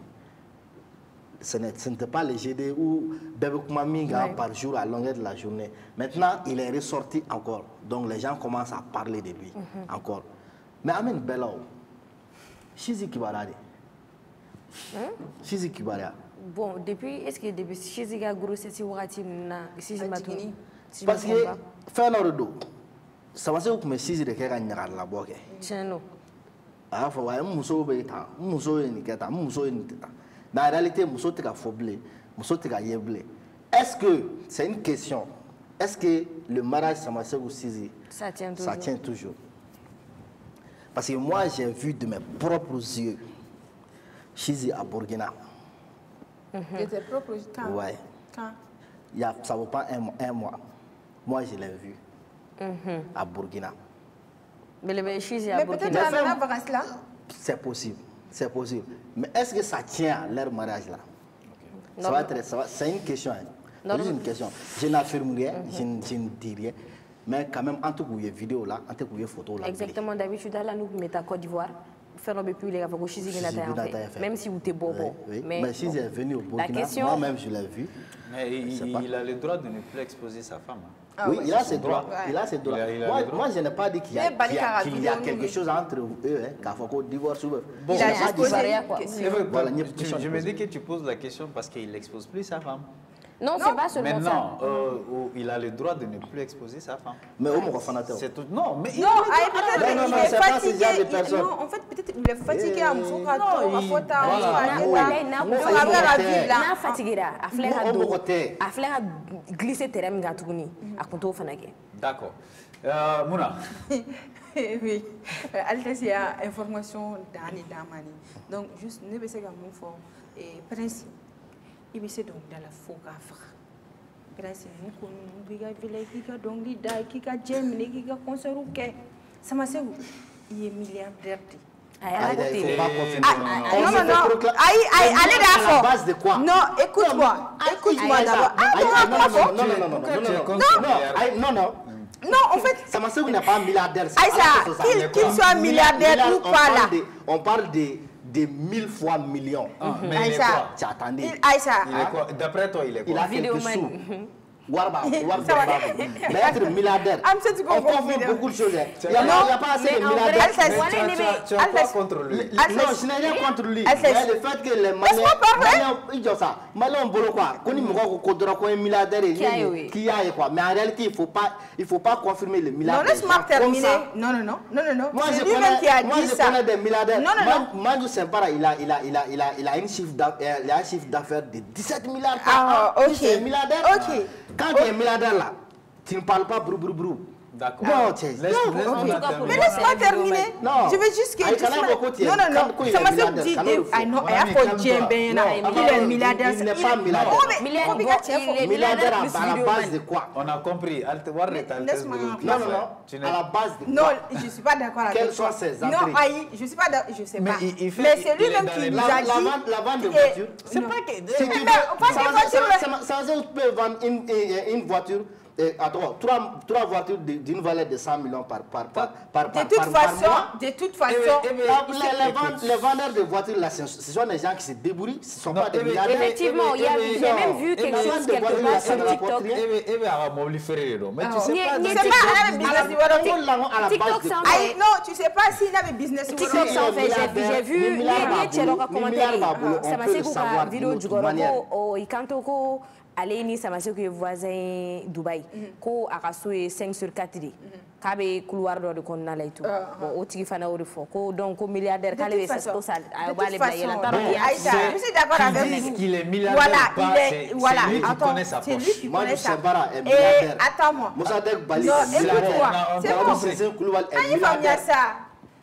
Ce n'était pas le GD ou Bébé Koumaminga par jour à longueur de la journée. Maintenant, il est ressorti encore. Donc les gens commencent à parler de lui encore. Mais Amen Bello, Chizi Kibarade. Chizi Kibaria. Bon, depuis, est-ce que depuis Chizi a grossesse Wati na Chizi Matouni? Parce que, fin l'ordre, ça va se faire comme Chizi de Kera Nyara la boque. Tiens, ah, faut voir un muso beta, un muso niketa, un muso niketa. Mais en réalité, muso te ka foblé, muso te ka yeblé. Est-ce que, c'est une question, est-ce que le mariage Samasegou Chizi, ça tient toujours? Parce que moi, j'ai vu de mes propres yeux Chizi à Burkina. De tes propres yeux? Quand? Ouais. Quand? Ça ne vaut pas un mois. Moi, je l'ai vu à Burkina. Mais peut-être à la vacances là? C'est possible. C'est possible. Mais est-ce que ça tient à leur mariage là? Ça va être, c'est une question. C'est une question. Je n'affirme rien, je ne dis rien. Mais quand même, en tout cas, il y a vidéo là, en tout cas, il y a photo là. Exactement. D'habitude, là, nous mettons à Côte d'Ivoire. Même si vous êtes bon. Mais si elle est venue au Burkina, moi-même je l'ai vu. Mais il a le droit de ne plus exposer sa femme. Oui, il a ses droits. Il a ses droits. Moi, je n'ai pas dit qu'il y a quelque chose entre eux, qu'à Côte d'Ivoire. Bon, je me dis que tu poses la question parce qu'il n'expose plus sa femme. Non, c'est pas seulement maintenant, il a le droit de ne plus exposer sa femme. Mais au moins, c'est tout. Non, mais il est fatigué. Non, en fait, peut-être il est fatigué à Moussouka. Non, il a glissé terrain Gatouni à Konto Fanake. D'accord. Mouna. Oui, Altesse, il y a information d'Annie Damani. Donc, juste, ne sais pas mon principe. Il y a donc dans la foga Prince nous biga village qui a donc l'ida qui a Gemini qui a conservé Samasegou il est milliardaire. Non, base de quoi? Non, écoute-moi d'abord. Non, en fait, Samasegou n'est pas milliardaire. Aïssa, qu'il soit milliardaire ou pas là. On parle de 1000 fois millions. Mais Aïssa, d'après toi, il est quoi? Il a quelques sous. Mais être milliardaire, on confond beaucoup de choses. Il n'y a pas assez de milliardaires. Tu as quoi contre lui? Non, je n'ai rien contre lui. Mais le fait que les Maliens ont quoi? Qu'on est milliardaire qui a quoi? Mais en réalité, il ne faut pas confirmer le milliardaire. Non, laisse-moi terminer. Non. Moi, je connais des milliardaires. Mandou Sempara, il a un chiffre d'affaires de 17 milliards par an. Ok. C'est un milliardaire. Quand tu es milliardaire là, tu ne parles pas brou. D'accord. Non, tu Mais laisse-moi terminer. Je veux juste que... Non. Ça m'a dit... Il est milliardaire. Il n'est pas milliardaire. Il est milliardaire à la base de quoi? On a compris. Laisse-moi... Non. À la base de quoi? Non, je ne suis pas d'accord avec toi. Quels sont ses entrées? Non, Aïe, je ne suis pas d'accord. Je ne sais pas. Mais c'est lui-même qui nous a dit... La vente de voiture. C'est pas que... Ça veut dire que tu peux vendre une voiture... Attends, trois voitures d'une valeur de 100 millions par mois. De toute façon, les vendeurs de voitures, là, ce sont des gens qui se débrouillent, ce ne sont pas des milliardaires. Effectivement, j'ai même vu quelque chose quelque part sur TikTok. Mais tu sais pas, TikTok s'en fait. Non, tu sais pas s'il avait business. TikTok s'en fait, j'ai vu, ça m'a fait une vidéo du Goro, Ikantoko. Ale ni Samaseko ye voisin Dubaï ko a ka so ye 5/4 de k'a bɛ couloir dɔ de kɔnɔna la et tout bon o tigi fana y'o de fɔ ko donc ko milliardaire k'ale bɛ ko sa a b'ale bila yɛlɛ t'a dɔn Aïcha, je suis d'accord avec vous. Qu'il est milliardaire voilà, c'est lui qui connaît sa c'est poche. lui qui connaît sa poche. Et attends-moi. Moussadek Bali c'est bon. C'est milliardaire.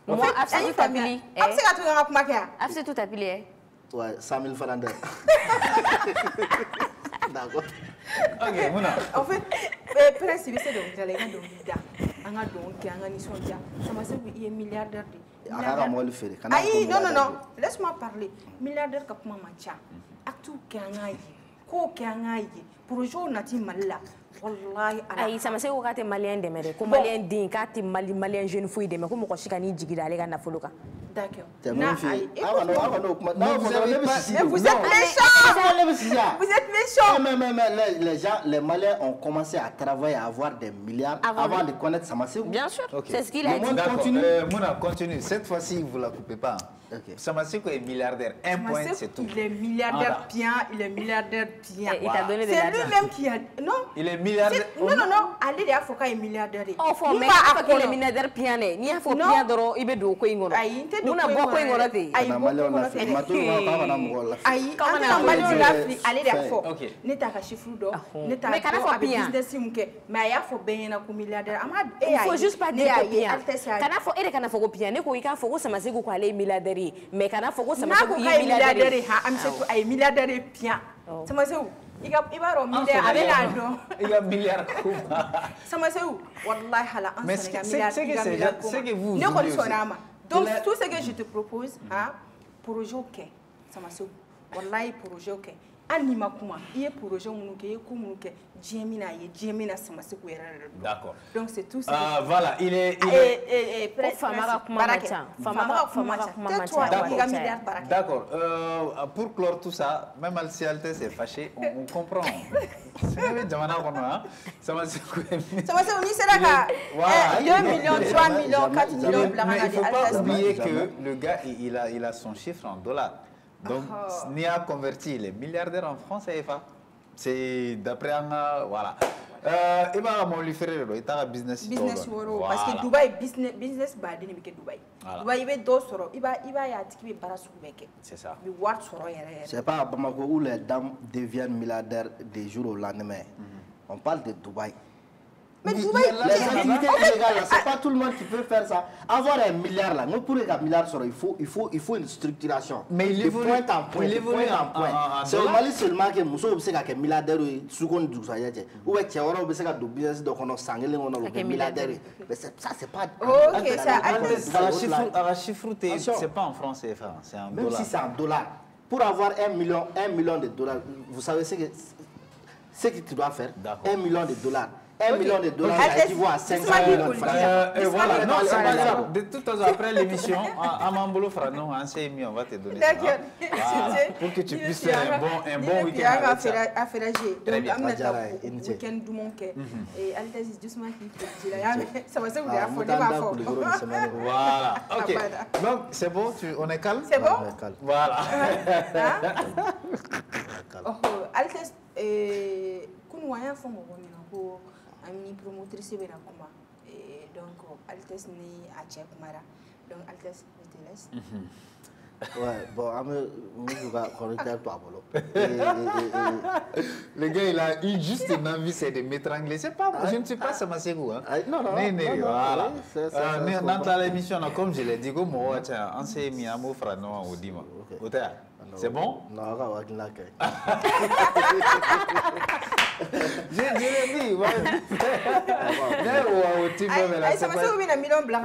Moi, Afse tout appelé. Afse ka tuga kuma kɛ. Afse tout appelé. Ouais, 100 000 francs d'heure. D'accord. Ok, Mouna. En fait, principe c'est donc j'allais gars donc da. Anga donc qui anga ni sonja. Ça m'a dit il est milliardaire. Aïe, non. Laisse-moi parler. Milliardaire ka kuma mancha. Aktu kanga yi. Ko kanga yi. Projet nati malla. Wallahi ayi sama se ko k'a tɛ maliyɛn dɛmɛ dɛ ko maliyɛn den k'a tɛ maliyɛn jeune foyi dɛmɛ ko mɔgɔ si ka n'i jigin ale ka nafolo kan. D'accord. Vous êtes méchants. Vous êtes méchants. Mais les gens, les Maliens ont commencé à travailler, à avoir des milliards avant de connaître Samassékou. Bien sûr, c'est ce qu'il a dit. Mouna, continue. Cette fois-ci, vous ne la coupez pas. Samassékou est milliardaire. Un point, c'est tout. Il est milliardaire bien. Il est milliardaire bien. Il t'a donné de l'argent. C'est lui-même qui a... Non. Il est milliardaire. Non. Allez, il faut qu'il est milliardaire. Oh, faut mais il est milliardaire bien. Ni a faut bien doro, il be do ko ingoro. Mouna bo ko ingoro te. Aïe, allez, il faut. Ne t'a pas chiffre d'or. Ne t'a pas business muke. Mais il faut bien na ko milliardaire. Il faut juste pas dire bien. Kana faut ele kana faut ko bien. Ne ko ika faut ko Samassékou ko ale milliardaire. Mais kana faut ko Samassékou il est milliardaire. Ha am se ko ay milliardaire bien. Samassékou il va remonter avec l'argent. Il a milliard. Samassékou wallahi hala an mais c'est que vous donc tout ce que je te propose projet OK Samassékou wallahi projet OK anima kuma il est projet munuke il kumunuke Jemina Jemina Samassékou d'accord donc c'est tout ce voilà il est d'accord pour clore tout ça même si Altesse s'est fâché on comprend Samassékou ni sera ka 2 millions 3 millions 4 millions mais il ne faut pas oublier que le gars il a son chiffre en dollars. Donc, Nia converti, il est milliardaire en France CFA. C'est d'après un... Voilà. Il va lui faire le business. Business woro. Parce que Dubaï, business bad, il est Dubaï. Dubaï, il va deux soro. Il va y a qui va paraître avec. C'est ça. Il va soro. C'est pas à Bamako où les dames deviennent milliardaires des jours au lendemain. On parle de Dubaï. Mais Dubaï, c'est pas tout le monde qui peut faire ça. Avoir un milliard là, nous pour un milliard, il faut une structuration. Mais il évolue en point. C'est au Mali seulement que nous sommes un milliardaire seconde du Sayete. Ou est-ce qu'on a un business de sanguin on a un milliardaire. Mais ça c'est pas. Ok, ça. Chiffre, c'est pas en France CFA, c'est en dollars. Même si c'est en dollars. Pour avoir 1 million de dollars, vous savez ce que tu dois faire. 1 million de dollars. 1 million de dollars équivaut à 500 millions de francs. Voilà, non, c'est pas grave. De toute façon, après l'émission, à Mambolo Frano, on s'est mis, on va te donner ça. D'accord. Pour que tu puisses faire un bon week-end. À faire très bien. Week-end du monde. Et Altesse, doucement, ça va se vous dire. Voilà. Ok. Donc, c'est bon, on est calme? C'est bon? Voilà. Altesse, qu'on voit un fond, ko amini promotrice bɛ na kuma donc Altesse ni a cɛ kumara donc Altesse je te laisse. Ouais, bon, le gars, il a eu juste une envie, c'est de m'étrangler. C'est pas, je ne suis pas Samaségou. Hein. Non, Voilà. Dans l'émission, comme je l'ai dit, c'est bon? Non, je l'ai dit.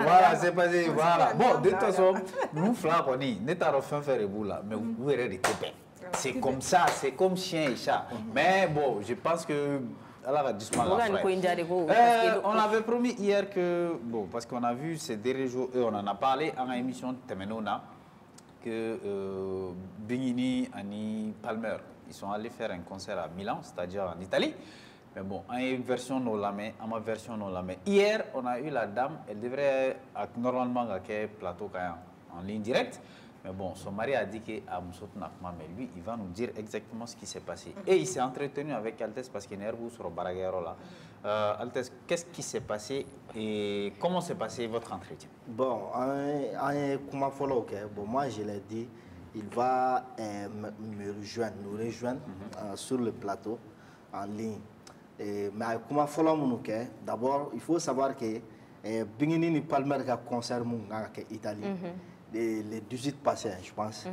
Voilà, c'est passé. Voilà. Bon, de toute façon, nous, Flac, nous t'avons fait là, mais vous verrez des copains. C'est comme ça, c'est comme chien et chat. Mais bon, je pense que. On avait promis hier que, bon, parce qu'on a vu ces derniers jours, on en a parlé en émission Temenona, que Bingini et Palmer, ils sont allés faire un concert à Milan, c'est-à-dire en Italie. Mais bon, en version non la main, en ma version non la main. Hier, on a eu la dame, elle devrait normalement avoir plateau en ligne directe. Mais bon, son mari a dit qu'à Moussotnakma, mais lui, il va nous dire exactement ce qui s'est passé. Et il s'est entretenu avec Altesse parce qu'il est nerveux sur le Baraguero là. Altesse, qu'est-ce qui s'est passé et comment s'est passé votre entretien? Bon, bon, moi je l'ai dit, il va nous rejoindre sur le plateau en ligne. Mais comment d'abord, il faut savoir que Bingini ni Palmer a concert en Italie. Les 18 passés, je pense.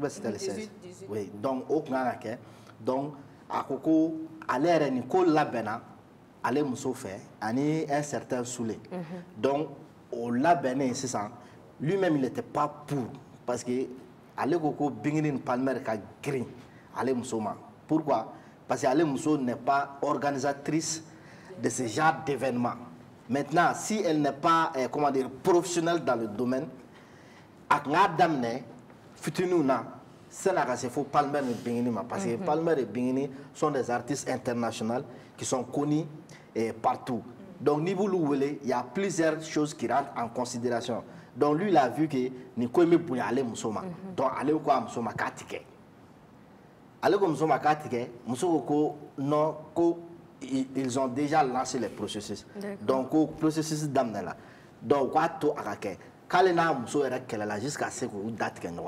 C'était les 16. Oui, donc, au Knaké, donc, à Coco, à l'air, Nicole Labena, allait Mousso faire, un certain Soulé. Donc, au Labena, c'est ça. Lui-même, il n'était pas pour. Parce que, allez Coco, Bingin Palmer, a green, allez Mousso. Pourquoi? Parce que allez Mousso n'est pas organisatrice de ce genre d'événements. Maintenant, si elle n'est pas, comment dire, professionnelle dans le domaine, ak nga damne fitinu na senaka se fo Palmer et Bingini parce que Palmer et Bingini sont des artistes internationaux qui sont connus partout. Donc il y a plusieurs choses qui rentrent en considération. Donc lui il a vu que ni ko me bunya ale musoma. Donc ale ko musoma katike. Ale ko musoma katike, musoko ko non ko ils ont déjà lancé les processus. Donc au processus damne là. Donc quoi to akake Kalena Mousso est jusqu'à ce que vous date que nous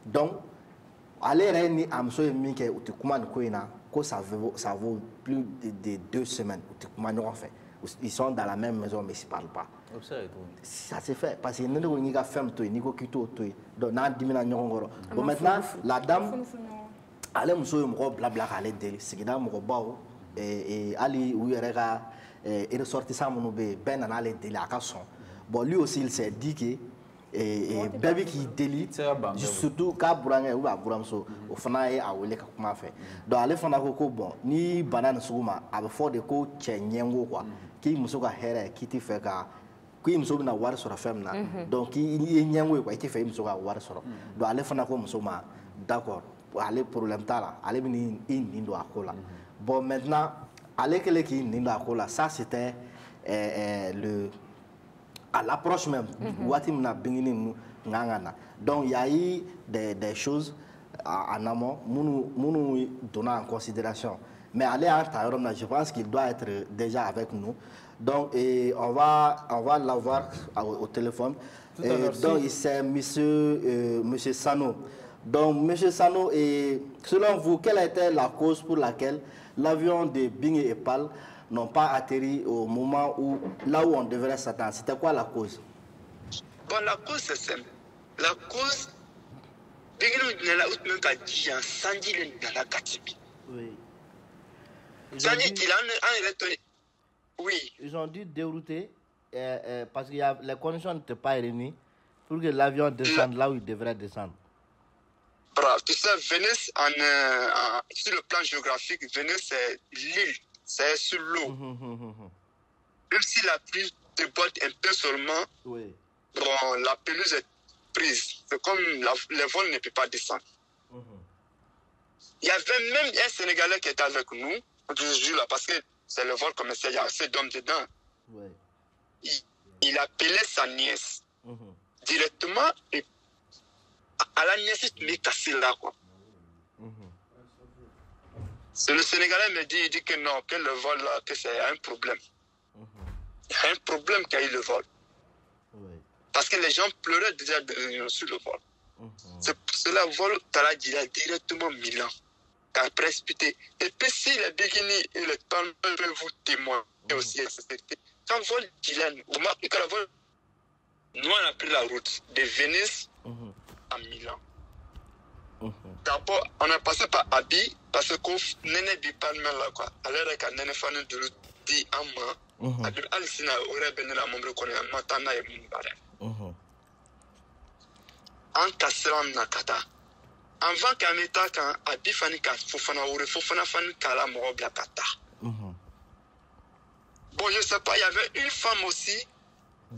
donc, aller ni Amso et Mike ou Tikuman Koina, ça vaut plus de 2 semaines. Ils sont dans la même maison, mais ils ne parlent pas. Ça s'est fait parce que nous avons fait un peu de donc, bon, maintenant, la dame, elle est Mousso et blabla, elle est déli, c'est que dans et Ali, où il est ressorti ça, mon bébé, ben, elle est déli à Casson. Bon, lui aussi, il s'est dit que bébé qui délite, surtout quand Bourangé ou Bouramso, au Fanaï a oublié comment faire. Donc, allez, Fanako, bon, ni banane souma, avec fort de co, tchenyengo, quoi, qui me soga here, qui te fait qu'à, qui me soga war sur la femme là. Donc, il y a nyengo, quoi, qui fait me soga war sur. Donc, allez, Fanako, me soma, d'accord, allez, problème là, allez, in à cola. Bon, maintenant, allez, que les qui nindo à cola, ça c'était le. À l'approche même, donc il y a eu des choses en amont, nous donnons en considération. Mais aller en Thaïlande, je pense qu'il doit être déjà avec nous. Donc on va l'avoir au téléphone. Donc c'est monsieur Sano. Donc monsieur Sano, selon vous, quelle était la cause pour laquelle l'avion de Bing et Pal n'ont pas atterri au moment où, là où on devrait s'attendre? C'était quoi la cause? Bon, la cause c'est simple. La cause, oui. Ils ont dû dérouter parce que les conditions n'étaient pas réunies pour que l'avion descende là où il devrait descendre. Bravo. Tu sais, Venise, sur le plan géographique, Venise c'est l'île. C'est sur l'eau. Même si la pluie déborde un peu seulement, bon, la pelouse est prise. C'est comme le vol ne peut pas descendre. Il y avait même un Sénégalais qui était avec nous, là, parce que c'est le vol commercial, il y a assez d'hommes dedans. Il appelait sa nièce. Directement, à la nièce, il m'est cassé là, quoi. C'est le Sénégalais me dit, il dit que non, que le vol là, que c'est un problème. Il y a un problème qu'il y a eu le vol. Parce que les gens pleuraient déjà sur le vol. C'est pour cela vol Tala Dila directement Milan. Car précipité. Et puis si les Bikini et les Palmes peuvent vous témoigner aussi, quand vol Dylan, vous marquez que la vol, nous on a pris la route de Venise à Milan. D'abord, on a passé par Abi parce qu'on n'est pas Palme là quoi. Alors avec un nene fan de l'autre dit en main. Abi Alcina aurait béni la membre qu'on est maintenant et mon en cassant Nakata. Avant qu'un état quand Abi Fani Fofana ou Fofana Fani Kala Morobla-Kata. Bon, je sais pas, il y avait une femme aussi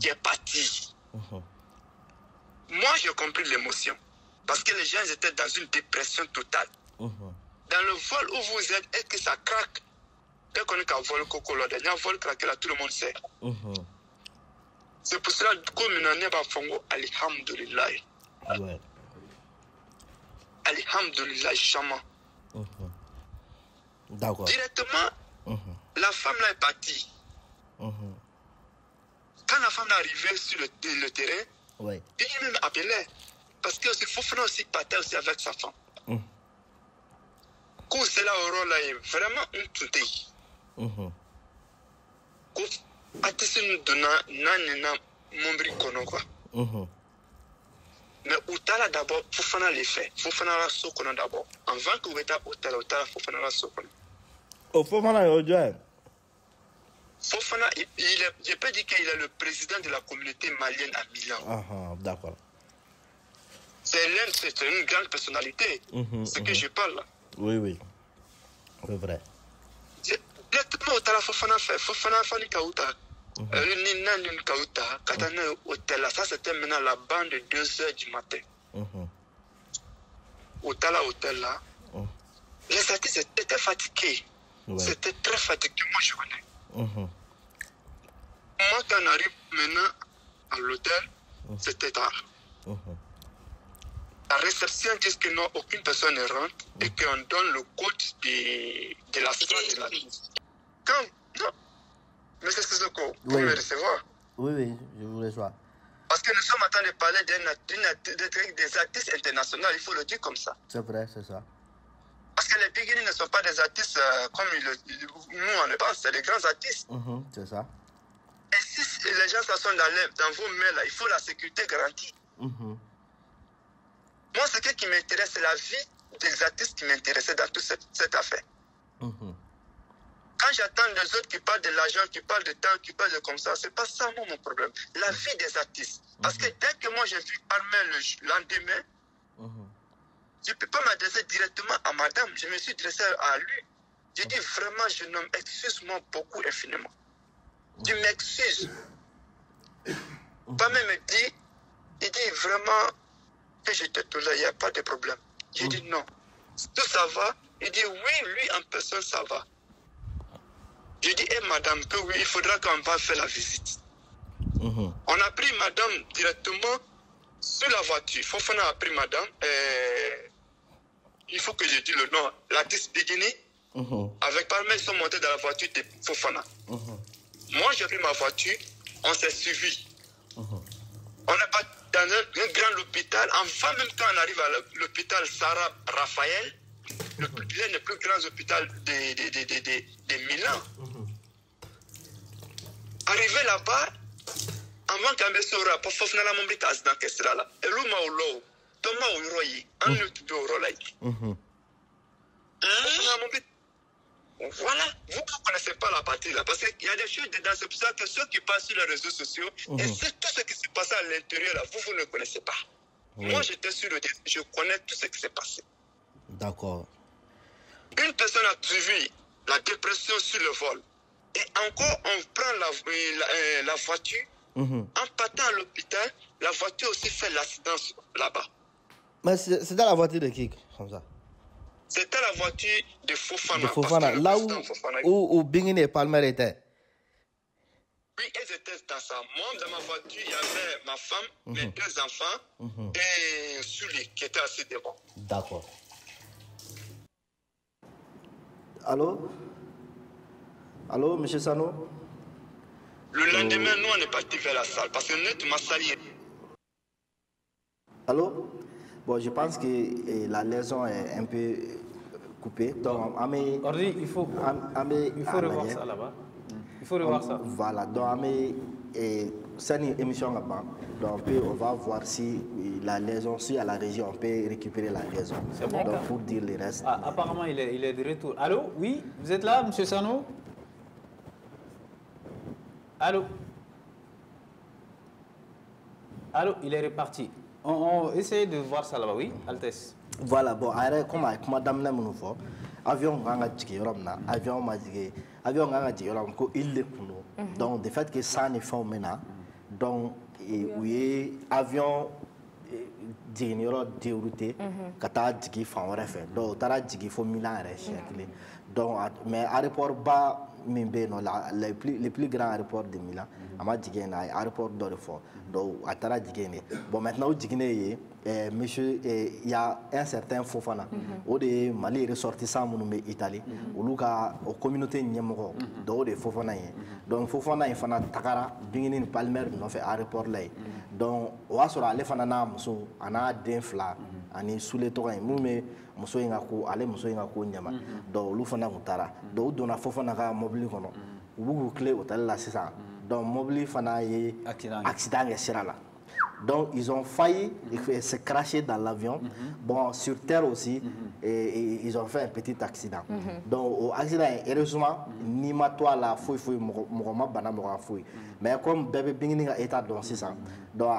qui est partie. Moi, j'ai compris l'émotion. Parce que les gens étaient dans une dépression totale. Dans le vol où vous êtes, est-ce que ça craque? Dès qu'on est qu'à vol coco, le dernier vol craqué là, tout le monde sait. C'est pour cela que comme on n'est pas fongo, alhamdulillah. Alhamdulillah, Chama. D'accord. Directement, la femme là est partie. Quand la femme est arrivée sur le terrain, il même appelé. Parce que Fofana aussi partait aussi avec sa femme. Quand c'est là au rôle là, est vraiment une touté. Quand attesté nous donnant nanana mombri kono quoi. Mais Outala d'abord, Fofana les fait. Fofana la sokona d'abord. Avant que vous êtes à Outala, Fofana la sokona. Oh, Fofana est au Dieu. Fofana, je peux dire qu'il est le président de la communauté malienne à Milan. D'accord. C'est une grande personnalité. Ce que je parle là. Oui. C'est vrai. Directement Outala Fofana fait. Fofana Fani Kauta. Le Kauta, Katana Hôtel, ça c'était maintenant la bande de 2h du matin. Outala Hôtel là. Les artistes étaient fatigués. C'était très fatigué, moi je connais. Moi quand on arrive maintenant à l'hôtel, c'était tard. La réception dit que non, aucune personne ne rentre et qu'on donne le code de la salle de la vie. Quand, non, mais c'est ce qu'on peut me recevoir. Oui, je vous reçois. Parce que nous sommes en train de parler des artistes internationaux, il faut le dire comme ça. C'est vrai, c'est ça. Parce que les Bigini ne sont pas des artistes comme nous on le pense, c'est des grands artistes. C'est ça. Et si les gens sont dans vos mains, là, il faut la sécurité garantie. Moi, ce qui m'intéresse, c'est la vie des artistes qui m'intéressaient dans toute cette affaire. Quand j'attends les autres qui parlent de l'argent, qui parlent de temps, qui parlent de comme ça, c'est pas ça mon problème. La vie des artistes. Parce que dès que moi j'ai vu Armel le lendemain, je ne peux pas m'adresser directement à madame. Je me suis adressé à lui. J'ai dit vraiment, jeune homme, excuse-moi beaucoup infiniment. Tu m'excuses. Pas même me dit, il dit vraiment que j'étais tout là, il n'y a pas de problème. J'ai dit non. Tout ça va? Il dit oui, lui en personne ça va. Je dis, madame, que oui, il faudra qu'on va faire la visite. On a pris madame directement sur la voiture. Fofana a pris madame. Il faut que je dise le nom. L'artiste Bigini. Avec Palme, ils sont montés dans la voiture de Fofana. Moi, j'ai pris ma voiture. On s'est suivi. On est parti dans un grand hôpital. Enfin, même quand on arrive à l'hôpital Sarah Raphaël, l'un des plus grands hôpitaux de Milan. Arrivé là-bas, avant qu'un monsieur aura pas fait la membre dans ce là, et l'homme a eu Thomas Ouroyi, un autre de Ouroyi. Voilà, vous ne connaissez pas la partie là, parce qu'il y a des choses dedans, c'est pour ça que ceux qui passent sur les réseaux sociaux, et c'est tout ce qui s'est passé à l'intérieur là, vous ne connaissez pas. Moi, j'étais sur le terrain, je connais tout ce qui s'est passé. D'accord. Une personne a suivi la dépression sur le vol. Et encore, on prend la voiture. En partant à l'hôpital, la voiture aussi fait l'accident là-bas. Mais c'était la voiture de qui, comme ça? C'était la voiture de Fofana. De Fofana, là où Bingini et Palmer étaient. Oui, ils étaient dans ça. Moi, dans ma voiture, il y avait ma femme, mes 2 enfants et Sully qui était assis devant. D'accord. Allô? Allô, monsieur Sano? Le lendemain, nous, on est parti vers la salle parce que nous, tu m'as sali. Allô? Bon, je pense que la liaison est un peu coupée. Donc, Ordi, il faut revoir ça là-bas. Il faut revoir ça. Voilà, donc c'est une émission là-bas. Donc on va voir si la liaison, si à la région on peut récupérer la liaison. C'est bon. Donc pour dire les restes. Ah, apparemment il est de retour. Allô? Oui, vous êtes là, monsieur Sano? Allô? Allô, il est reparti. On essaye de voir ça là-bas, oui, Altesse. Voilà, bon, comme madame l'a dit, avion ganga jigi yoromna, avion ma jigi, avion ganga jigi yorom ko ille kuno. Donc de fait que ça ne fait maintenant, donc oui, avion jigi yoro dérouté, kata jigi fan wɛrɛ fɛ, donc tara jigi fo Milan yɛrɛ siɲɛ kelen. Donc mais aéroport ba min bɛ yen nɔ le plus grand aéroport de Milan, a ma jigi yen nɔ, aéroport dɔ de fɔ, donc a taara jigi yen de. Bon maintenant o jiginnen ye. Monsieur, il y a un certain Fofana, au de Mali ressortissant mon Italie, au Luka, aux communautés Niamoro, de Fofana. Donc Fofana, il faut Takara, Bingin Palmer, nous fait aéroport là. Donc, on va sur les Fanana, Musso, Anna Denfla, Annie sous les torrents, Moumé, Musso Ingako, Ale Musso Ingako Niama, donc Lufana Mutara, donc Dona Fofana mobile, ou clé au tel la César. Donc, mobile Fana est accident et Sierra. Donc, ils ont failli se cracher dans l'avion. Bon, sur terre aussi, et ils ont fait un petit accident. Donc, au accident, heureusement, ni ma toi la fouille, mais comme bébé Binging a été dans 600, donc,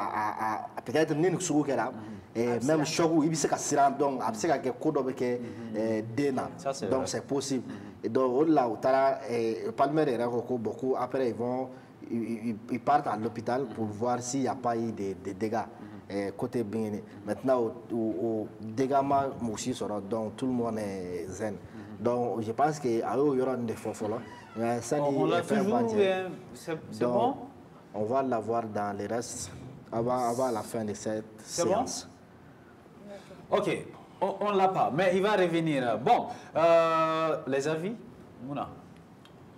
peut-être ni nous sommes là, et même choc, il s'est cassé, donc, après, il y a Dena. Donc, c'est possible. Et donc, là, Palmer et beaucoup, après, ils partent à l'hôpital pour voir s'il n'y a pas eu de dégâts côté Bingini. Maintenant, au dégâts aussi sera, donc tout le monde est zen. Donc je pense qu'il y aura des faux là. On l'a toujours, c'est bon. On va l'avoir dans les restes avant la fin de cette séance. Bon? Ok, on ne l'a pas, mais il va revenir. Bon, les avis, Mouna?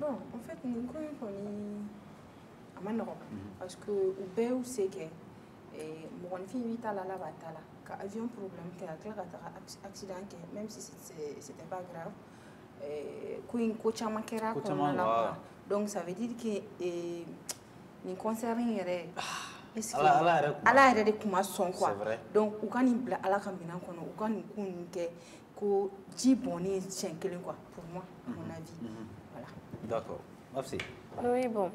Bon, en fait, nous connaissons parce que au Béou c'est que mon fille vit à la bataille, quand avion problème, qu'il y a un accident, même si c'était pas grave, qu'il coach donc ça veut dire que les concerts à la de comment sont quoi. Donc on can y à la campagne on can que Djibouti c'est quoi pour moi à mon avis. Voilà. D'accord. Merci. Oui, bon,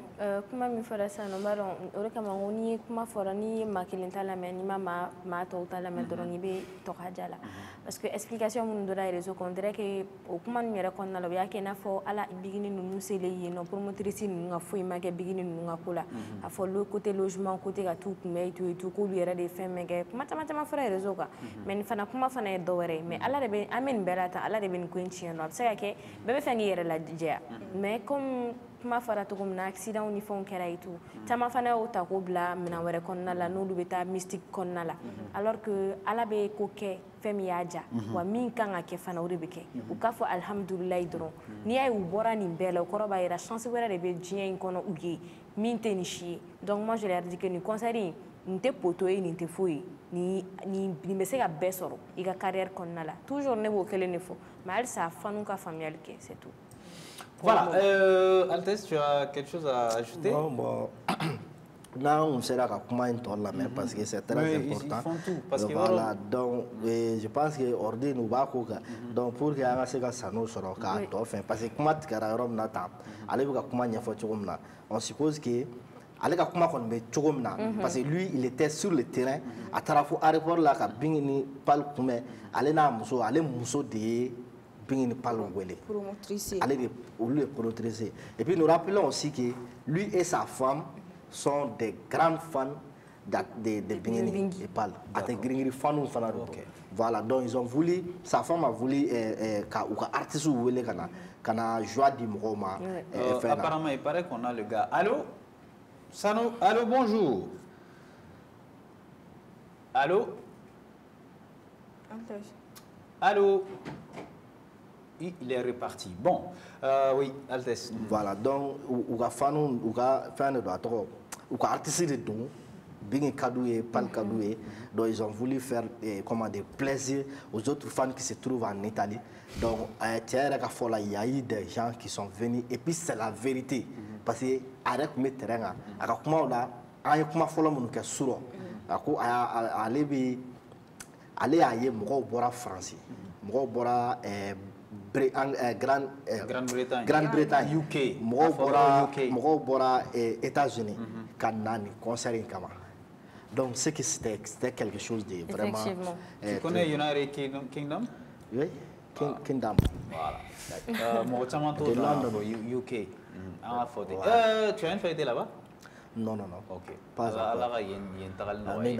comment me faire ça? Non, baron, on kama ngoni comment faire ni makilinta la mais ni ma tota la mais doroni be tokaja la. Parce que explication mun dora réseau qu'on dirait que au comment nous yɛrɛ kɔnɔna la o y'a kɛ n'a fɔ ala bigini ninnu sele yen nɔ promotrice ninnu ka foyi ma kɛ bigini ninnu ka ko la a fɔ le côté logement côté ka t'u kunbɛ et tout k'olu yɛrɛ de fɛn bɛɛ kɛ kuma caman caman fɔra réseau kan mais nin fana kuma fana ye dɔ wɛrɛ ye mais ala de bɛ an bɛ nin bɛɛ la tan ala de bɛ nin ko in tiɲɛ nɔ a bɛ se ka kɛ bɛɛ bɛ fɛn k'i yɛrɛ lajɛya mais comme kuma fara cogo min na accident ni fɛnw kɛra et tout caman fana y'o ta k'o bila minɛn wɛrɛ kɔnɔna la n'olu bɛ taa mystique kɔnɔna la alors que ala bɛ ko kɛ fɛn min y'a ja wa min kan ka kɛ fana o de bɛ kɛ u k'a fɔ alhamdulilayi dɔrɔn n'i y'a ye u bɔra nin bɛɛ la o kɔrɔ b'a jira chance wɛrɛ de bɛ diɲɛ in kɔnɔ u ye min tɛ nin si ye donc moi je leur dis que nin concert in nin tɛ poto ye nin tɛ foyi ye nin bɛ se ka bɛɛ sɔrɔ i ka carrière kɔnɔna la toujours ne b'o kelen de fɔ mais halisa fanu ka faamuyali kɛ c'est tout. Voilà, Altesse, tu as quelque chose à ajouter? Non, bon, là on sera à comment on tourne la main parce que c'est très important. Ils font tout parce que voilà, donc je pense que ordi nous va courir. Donc pour que anga se ka sanu soro ka to fin parce que comment tu kara rom na tam, ale ka comment nya fo chogom na. On suppose que ale ka comment kon be chogom na parce que lui il était sur le terrain à tarafu aéroport là ka bingini pal kume ale na muso de Bingini Palon Wele. Allez, le promotrice. Et puis nous rappelons aussi que lui et sa femme sont des grands fans de Bingini et Pal. Voilà, donc ils ont voulu, sa femme a voulu artiste ou Wele kana joie du Mroma. Apparemment, il paraît qu'on a le gars. Allô? Sano, allô, bonjour. Allô? Allô? Il est reparti. Bon, oui, Altesse. Voilà, donc, ou ka fanu, ou ka fan de droit, ou ka artiste de don, Bing Kadoué, Pal Kadoué. Donc ils ont voulu faire des plaisirs aux autres fans qui se trouvent en Italie. Donc il y a eu des gens qui sont venus et puis c'est la vérité. Parce que avec mes terrains, avec moi là, avec moi follow mon cas sur. Aller à Moro France, Moro Bora Grande-Bretagne, UK, Moro Bora États-Unis, Canani, concert in Kama. Donc c'est que c'était quelque chose de vraiment. Tu connais United Kingdom? Oui, Kingdom. Voilà. Moi, UK. Tu as une fête là-bas? Non. Ok. Pas encore.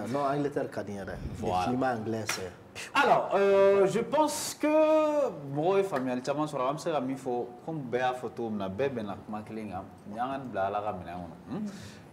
Non, Angleterre, le climat anglais, c'est... Alors, je pense que moi et famille, alchama sur la même chose, il faut comme béa photo, na bébé na makilinga, nyangan bla la gamina ono.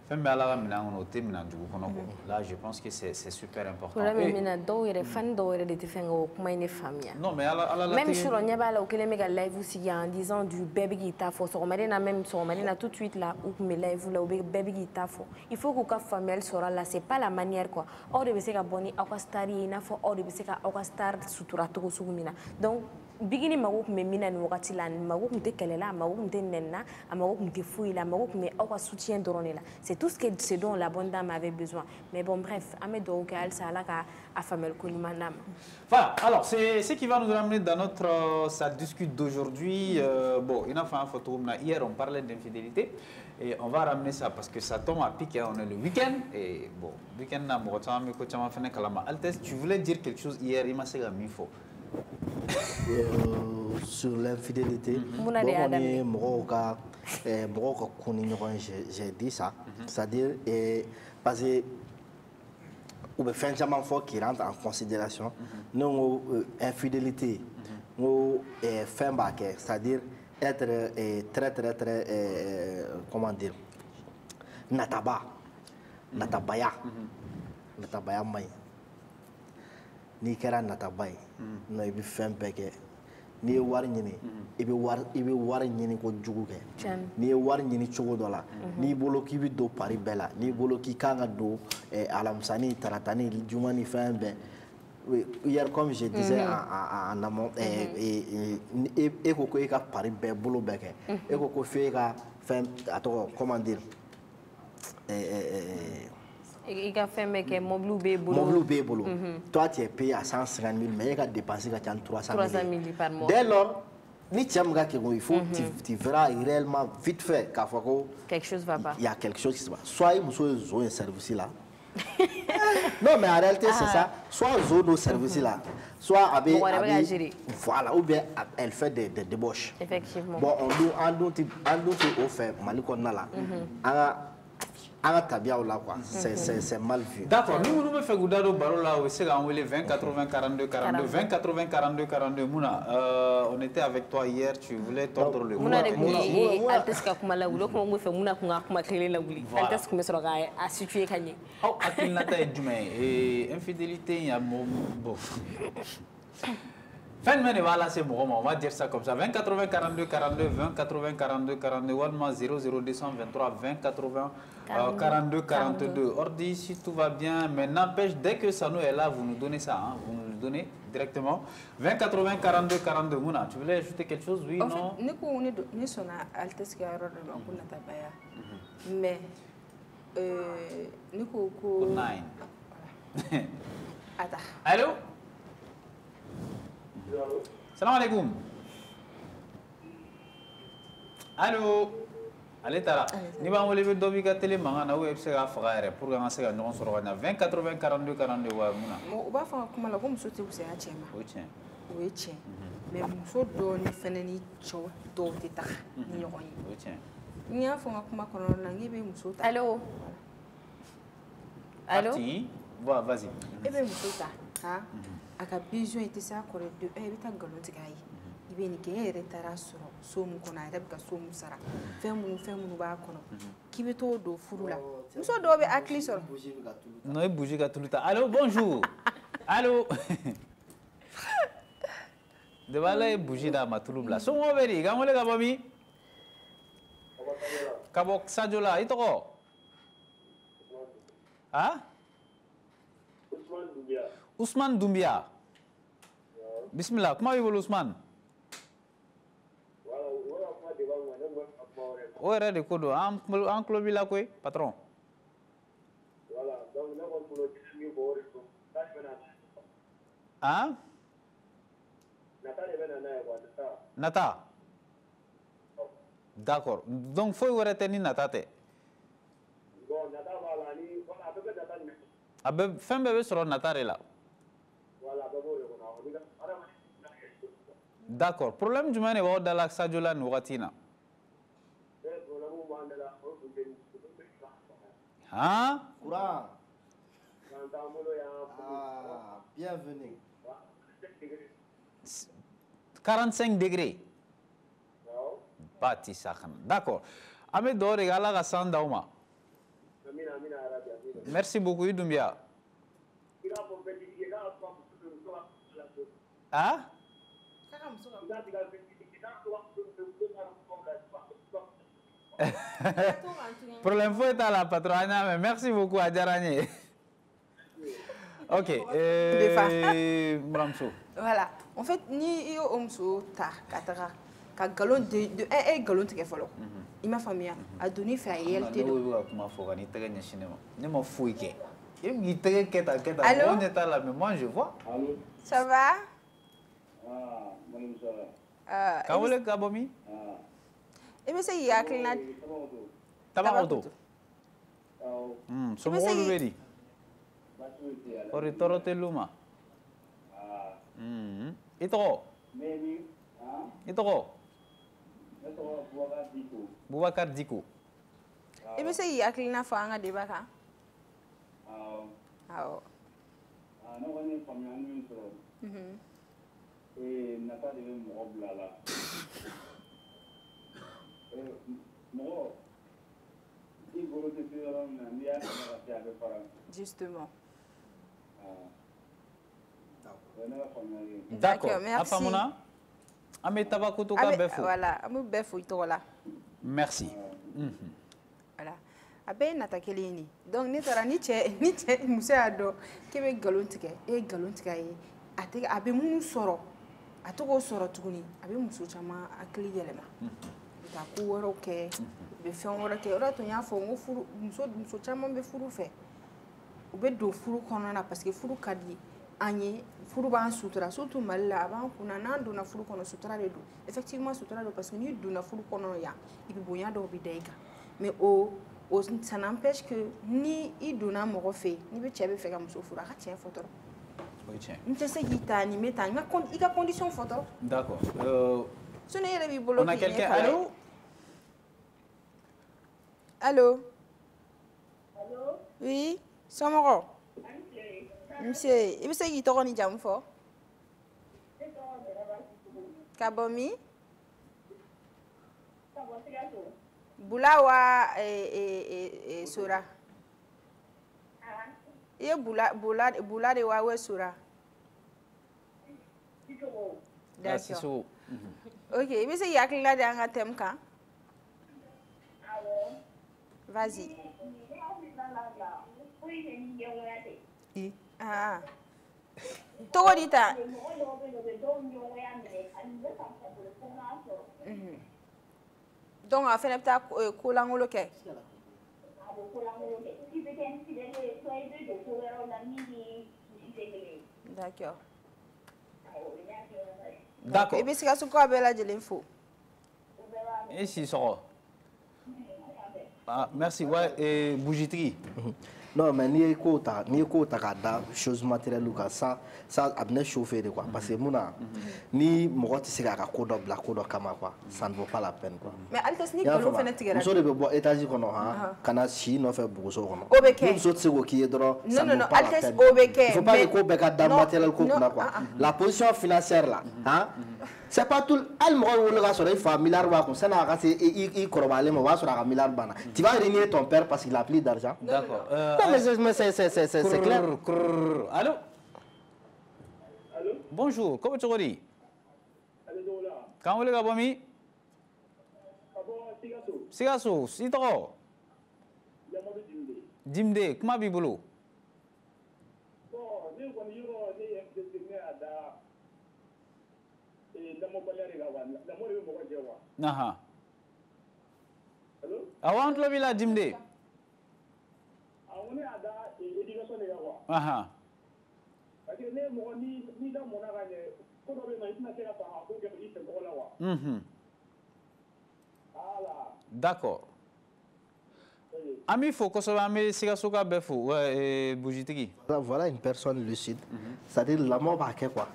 Femme bla la gamina ono, tem na du kono. Là, je pense que c'est super important. Pour la même do ire fan do ire de te faire au kuma une famille. Non, mais à la même sur on y a là au que les méga live aussi en disant du baby guitar faut se remettre na même se remettre na tout de suite là où me live là au baby guitar faut. Il faut que famille sera là, c'est pas la manière quoi. Or de se ka boni akwa star ina faut or de se ka akwa star sutura to sugumina. Donc bigini mago me mina ni wakati la mago mte kelela mago mte nenna mago mte fouilla mago me akwa soutien doronela. C'est tout ce dont la bonne dame avait besoin. Mais bon bref, amedo ka ça là ka afamel kolimanam. Voilà, alors c'est ce qui va nous ramener dans notre salle discute d'aujourd'hui. Bon, il a fait une photo hier, on parlait d'infidélité et on va ramener ça parce que ça tombe à pic, on est le week-end et bon, week-end na Altesse, tu voulais dire quelque chose hier, il m'a dit qu'il faut. Sur l'infidélité, j'ai dit ça, c'est-à-dire parce que ou bien fin jamais fois qui rentre en considération, non infidélité, nous fin baquet, c'est-à-dire être très comment dire, natabaya mai, ni kera natabay, no ibi fin baquet. Ni wari ɲini i bɛ wari ɲini ko jugu kɛ n'i ye wari ɲini cogo dɔ la n'i bolo k'i bɛ don pari bɛɛ la n'i bolo k'i kan ka don alamisa ni tarata ni juma ni fɛn bɛɛ hier comme je disais en amont e ko ko e ka pari bɛɛ bolo bɛɛ kɛ e ko f'e ka fɛn a tɔgɔ comment dire il a fait que mobile bébolo. Toi, tu es payé à 150 000, mais il a dépensé 300 000 par mois. Dès lors, il faut tu verras réellement vite fait qu'à quelque chose va pas. Il y a quelque chose qui se passe. Soit ils ont un service là. Non, mais en réalité, c'est ça. Soit ils ont un service là. Soit avec. Voilà, ou bien elle fait des débauches. Effectivement. Bon, on doit faire Malikona là. C'est mal vu. D'accord, nous nous faisons Goudado Barola, c'est 20 80 42 42 20 80 42 42 Mouna. On était avec toi hier, tu voulais tordre le cou. Mouna Alteska Kumala Wulo, comment on fait Mouna Kuma Clé la Wuli. Alteska Kumesroga a situé Kanye. Oh, Akinata et Dumé. Et infidélité, il y a bon. Fin de année, voilà, c'est bon, on va dire ça comme ça. 20 80 42 42 20 80 42 42 Walma 00 223 20 80 42 42. Ordi, si tout va bien, mais n'empêche, dès que ça nous est là, vous nous donnez ça, hein, vous nous le donnez directement. 20 80 42 42. Mouna, tu voulais ajouter quelque chose, oui, non? Nous sommes à Alteska, mais nous sommes 9. Allô? Salam alaikum. Allô. Allez tara. Ni ba wole be dobi ka télé manga na web se ga faga pour nga se ga non soro wana 20 80 42 42 wa muna. Mo ba fa kuma la ko muso te busa ya chema. O chen. O e chen. Mais muso do ni feneni cho do te ta ni yo yi. O chen. Ni a fa kuma kono na ngi be muso ta. Allô. Allô. Parti. Va, vas-y. E be muso ta. Ha? Aka besoin était ça correct de bita galon tigai ibe ni ke ere tara soro so mu kona ere ka so mu sara femu ba kono kibe to do furula muso do be akli soro no e bouger ka tuluta. Allô, bonjour. Allô. De bala e bouger da matulubla so mo beri ga mole ga bami kabok sajola itoko. Ah? Ousmane Doumbia. Bismillah, comment est-ce Ousmane? O yɛrɛ de ko don an tulo b'i la koyi patron. Ah? Nata. D'accord. Donc foyi wɛrɛ tɛ ni nata tɛ. A bɛ fɛn bɛɛ bɛ sɔrɔ nata de la. D'accord. Problème jumɛn de b'aw da la Sadio la nin wagati in na? Hein? Courant. Ah, bienvenue. 45 degrés. Bati sakan. D'accord. Ame do de ala ka san daw ma. Merci beaucoup Doumbia. Ah? Problème fouet à la patronne, mais merci beaucoup à Djarani. Ok. Mramso. Voilà. En fait, ni yo omso ta katara ka galon de galon te follow. Il m'a famille a donné fait réalité. Comment faut gagner très bien cinéma. Ne m'en fouille que. Il me dit que on est là mais moi je vois. Allô. Ça va? Ah, moi ça va. Kawole Gabomi? Et mais c'est yakina. Tabakoto. So mo ready. Ori torote luma. Itoko. Itoko. Boubacar Diko. Et mais c'est yakina fanga debaka. Ah, non, on est comme un et n'a pas de mob là. Justement. D'accord, merci. Voilà, merci. Voilà. Abe nata keleni. Donc ni tara ni che musa ado kebe galon tige e galon tige e ate abe munu soro atoko soro tuguni abe muso chama akli yelema ta ku woro ke be fen woro ke ora to nya fo ngo furu muso chama be furu fe ube do furu kono na parce que furu kadi anye furu ba sutura surtout malla ba kuna na do na furu kono sutura le do effectivement sutura do parce que ni do na furu kono ya ibi bonya do bi deiga mais ça n'empêche que ni iduna mo fait ni be tchebe fait comme sofura ka tien photo oui tiens ni te se gita animé ta nga ika condition photo d'accord ce n'est pas bolo on a quelqu'un allô allô oui somoro monsieur ibe se gita ni jam fo kabomi Bulawa sura. Ye bula de wawe sura. D'accord. Ok, mais c'est yakli la dernière thème quand? Vas-y. Ah. Togodita. Donc, on fait un petit coulangolo ke. D'accord. D'accord. Et puis, c'est ce qu'on a de l'info. Et si ça. Ah, merci. Ouais, et bougiterie. Non, mais ni ko ta kada chose matérielle ka ça abne chauffer de quoi parce que mona ni mɔgɔ tɛ se ka ko dɔ bila ko dɔ kama quoi ça ne vaut pas la peine quoi. Mais altes ni kalo fana tigɛra. muso de bɛ bɔ étage kɔnɔ han kana si nɔfɛ buguso kɔnɔ. O bɛ kɛ. Ni muso tɛ se k'o k'i ye dɔrɔn ça ne vaut pas la peine. O bɛ kɛ. Il faut pas que ko bɛɛ ka da matériel ko kunna quoi. La position financière là hein c'est pas tout al mɔgɔ wolo ka sɔrɔ i fa milliard b'a kun san'a ka se i kɔrɔbayalen ma o b'a sɔrɔ a ka milliard banna. Tu vas renier ton père parce qu'il a plus d'argent. D'accord. Mais c'est clair. Allô? Allô? Bonjour, comment tu dis? Quand vous voulez mi? Sigaso, Sitoro. Jimde, comment bibolo? Aha. Awant lo bila dimde. Aha. D'accord. Ami faut que ça va me sigasoka befo bujitigi. Voilà une personne lucide. C'est-à-dire la mort va quoi.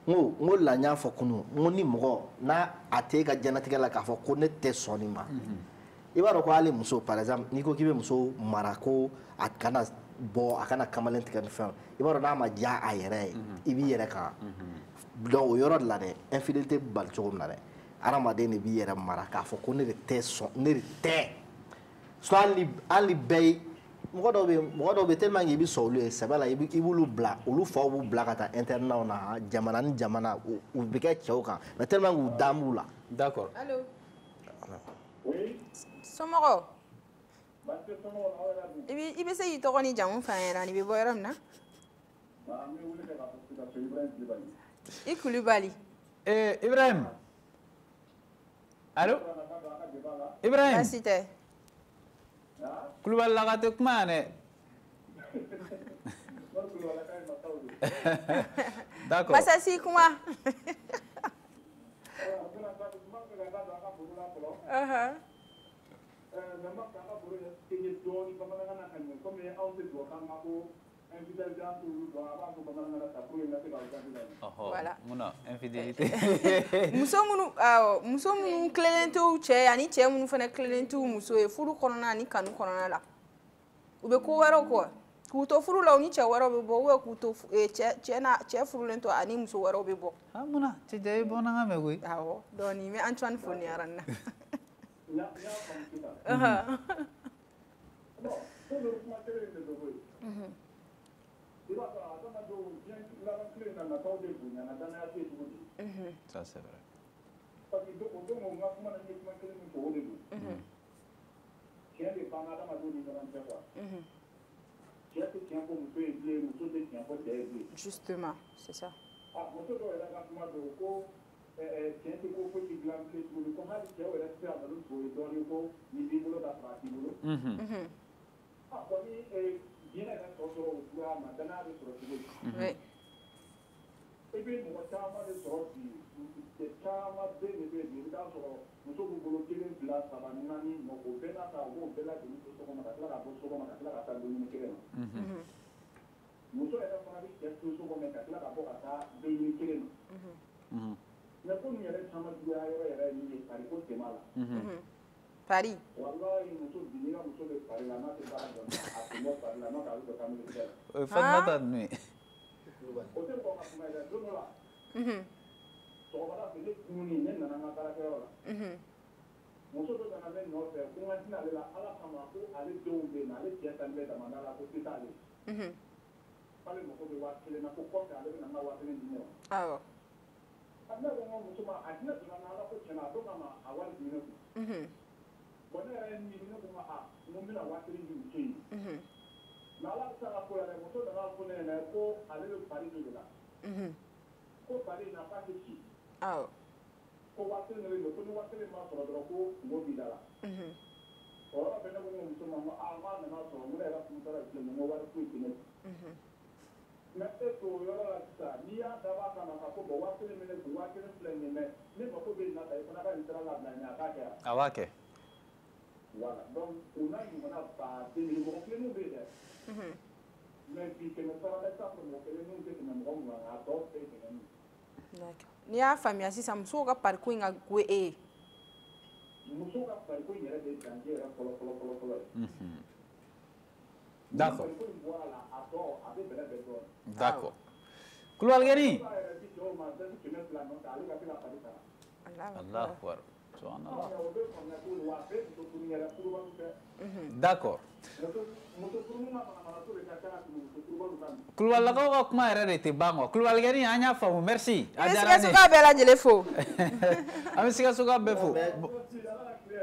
Ngo la nya fo kunu ngo ni mogo na ate ka janatigɛ la k'a fɔ ko ne tɛ sɔn nin ma i b'a dɔn ko hali muso par exemple n'i ko k'i bɛ muso mara ko a kana bɔ a kana kamalen tigɛ ni fɛn i b'a dɔn n'a ma diya a yɛrɛ ye i b'i yɛrɛ kan donc o yɔrɔ de la dɛ infidélité bali cogo min na dɛ adamaden de b'i yɛrɛ mara k'a fɔ ko ne de tɛ sɔn ne de tɛ soit hali bɛɛ mɔgɔ dɔw bɛ tellement que i bɛ sɔn olu ye sɛbɛ la i b'olu bila olu faw b'u bila ka taa internat na jamana ni jamana u bɛ kɛ cɛw kan mais tellement que u dan b'u la. D'accord. Allô. Oui. Somɔgɔw. I bɛ se k'i tɔgɔ ni jamu f'an ɲɛna ni bɛ bɔ yɔrɔ min na. I Kulibali. Ibrahim. Allô. Ibrahim. Baasi tɛ. Kulubali lagate kuma ne. D'accord. Masasi kuma. Voilà. Muna infidélité. Muso minnu tilelen t'u cɛ ani cɛ minnu fana tilelen t'u muso ye furu kɔnɔna ani kanu kɔnɔna la u bɛ ko wɛrɛw kɔ k'u to furu la u ni cɛ wɛrɛw bɛ bɔ ou k'u to cɛ furulen to ani muso wɛrɛw bɛ bɔ. Muna cɛ jɛ bɔ na nka mɛ koyi. Awɔ donc nin bɛ Antoine fo nin yɔrɔ nin na. Ça c'est vrai. Justement, c'est ça. Oui. Et puis, moi, ça m'a sorti. Ça m'a bénéficié. Dans muso b'u bolo kelen fila saba naani o bɛɛ n'a ta o b'o bɛɛ lajɛlen to sɔgɔma ka tila ka bɔ sɔgɔma ka tila ka taa dumuni kelen na. Muso yɛrɛ fana bɛ cɛ to sɔgɔma ka tila ka bɔ ka taa dumuni kelen na. Mais ko nin yɛrɛ caman juguya yɔrɔ yɛrɛ ye min ye pari ko sen b'a la. Pari. Walayi muso bi n'i ka muso bɛ pari la n'a tɛ baara dɔn a tun bɛ pari la n'a k'a bɛ dɔ kamalen kɛ la. O ye Fatumata ninnu ye. O tɛ kɔn ka kuma yɛrɛ don dɔ la. Sɔgɔmada fɛ ne kununi ne nana n ka baarakɛyɔrɔ la. Muso dɔ nana ne nɔfɛ ko n ka hinɛ ale la ala kama ko ale denw bɛ yen ale cɛ tan bɛ damanda la ko se t'ale. K'ale mago bɛ 1000 na ko kɔfɛ ale bɛ na n ka 1000 di ne ma. Awɔ. Ne ko n ka muso ma a hinɛ donna n na ala ko tiɲɛna a to kama a wari di ne kun. Bon ne yɛrɛ ye miiri ne ko n ko n ko n bɛna 1000 di muso in. Mais ala bɛ se ka ko yɛrɛ muso nana fɔ ne ɲɛna ko ale bɛ pari de la. Ko pari n'a pas de ci. Awɔ. Ko 1000 de don ko ni 1000 ma sɔrɔ dɔrɔn ko kungo b'i da la. O yɔrɔ bɛɛ ne ko n ka muso ma n ko k'a nana sɔrɔ n ko ne yɛrɛ kun taara tilen n ko wari foyi tɛ ne kun. Mais e to o yɔrɔ la sisan n'i y'a dabɔ a kama k'a fɔ bon 1000 bɛ ne kun 1000 filɛ nin ye mais ne mako bɛ nin na tan i fana ka nin sira labila nin a k'a kɛ. A b'a kɛ. Voilà donc o n'a ɲɔgɔnna baden de mɔgɔ kelenninw bɛ yen dɛ. Mais bi 100 sara la i bɛ taa sɔrɔ mɔgɔ kelenninw tɛ tɛmɛ mɔgɔ 20 kan a tɔ bɛɛ ye 100. D'accord. N'i y'a faamuya sisan musow ka pariko in ka go e ye. Musow ka pariko in yɛrɛ de ye danger yɛrɛ fɔlɔ ye. D'accord. Pariko in bɔra la a tɔ a bɛ bɛrɛ bɛɛ dɔn. D'accord. Kulubali Gani. Allahu akbar. D'accord. Kulubalilakaw ka kuma yɛrɛ de tɛ ban quoi. Kulubali Gani an y'a faamu merci. A diyara ne ye. I bɛ Sikasoka bɛɛ lajɛlen fo. An bɛ Sikasoka bɛɛ fo.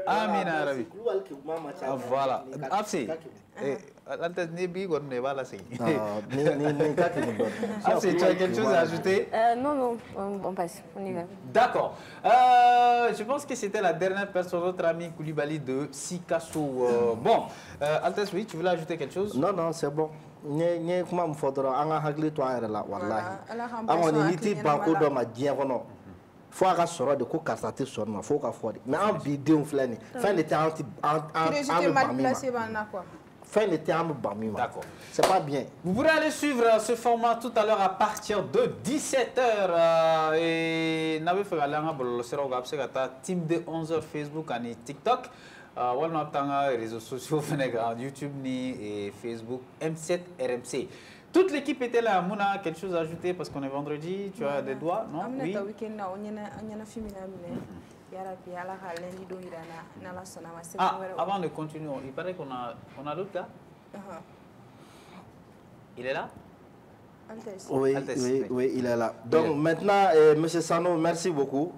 Amina Rabi. Voilà. Absi. Absi, tu as quelque chose à ajouter? Non, on passe. On y va. D'accord. Je pense que c'était la dernière personne, notre ami Koulibaly de Sikasso. Bon, Altes, oui, tu voulais ajouter quelque chose? Non, c'est bon. Comment me faudra un hagli toi là, wallahi. On est niti banco dans ma diagono. Faut que soro de ko kartate soro ma faut que faut mais en vidéo flani fin de temps fin de temps bamima. D'accord. C'est pas bien. Vous pourrez aller suivre ce format tout à l'heure à partir de 17h et n'avez fait galanga bolo sero gapse gata team de 11h Facebook et TikTok. On a les réseaux sociaux YouTube ni et Facebook M7 RMC. Toute l'équipe était là. Mouna, quelque chose à ajouter parce qu'on est vendredi. Tu as des doigts, non? Oui. Ah, avant de continuer, il paraît qu'on a d'autres gars. Il est là? Oui, il est là. Donc maintenant, M. Sano, merci beaucoup.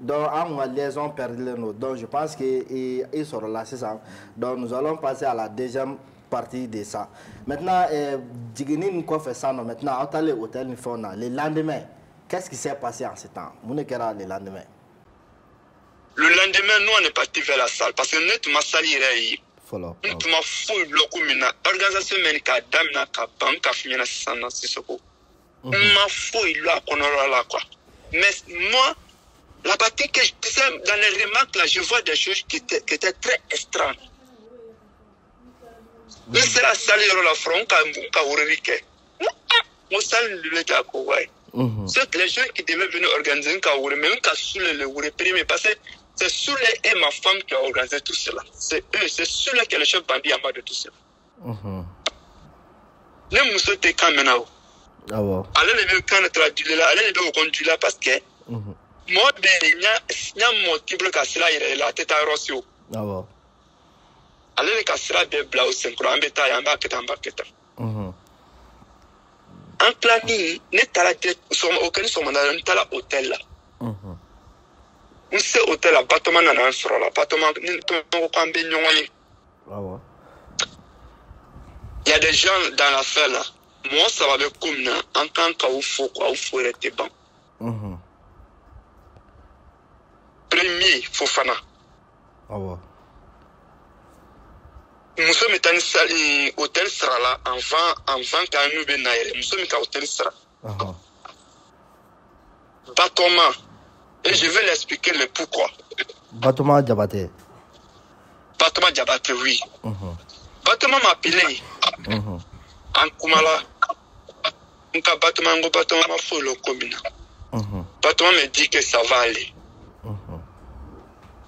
Donc, en liaison perdue, donc je pense qu'il sera là, c'est ça. Donc nous allons passer à la deuxième partie de ça. Maintenant, maintenant, on est au hôtel, le lendemain, qu'est-ce qui s'est passé en ce temps? Le lendemain. Le lendemain, nous, on est parti vers la salle parce que nous, ma salle irait. Nous, ma fouille, l'organisation médicale, dame, banque, finir sans Sissoko. Ma fouille, là, qu'on aura là, quoi. Mais moi, la partie que je disais, dans les remarques, là, je vois des choses qui étaient très étranges. Mais c'est la salle de la France qui a ouvert. Moi, salle de l'État, quoi. C'est les gens qui devaient venir organiser un kaouré, mais un kasoulé le ouvre primé, parce que c'est Soulé et ma femme qui ont organisé tout cela. C'est eux, c'est Soulé qui est le chef bandit en bas de tout cela. Les mousseux étaient quand maintenant. Allez, les mecs, quand on traduit là, allez, les mecs, on conduit là, parce que moi, il y a un motif pour que cela ait la tête à Rossio. Allez, les cassera des blau, c'est un grand bétail en bas, en planning, n'est pas aucun sommandant, n'est pas l'hôtel là. On sait hôtel à bâtiment dans un sur l'appartement, il y a des gens dans l'affaire là. Moi, ça va le comme en tant qu'il faut quoi, il faut être bon. Premier, Fofana. Nous sommes dans un hôtel sera là en vent quand nous venons. Nous sommes dans hôtel sera. Bâtiment. Et je vais l'expliquer le pourquoi. Bâtiment Diabaté. Bâtiment Diabaté, oui. Bâtiment m'a appelé. En Kumala. Un bâtiment m'a fait le commune. Bâtiment me dit que ça va aller.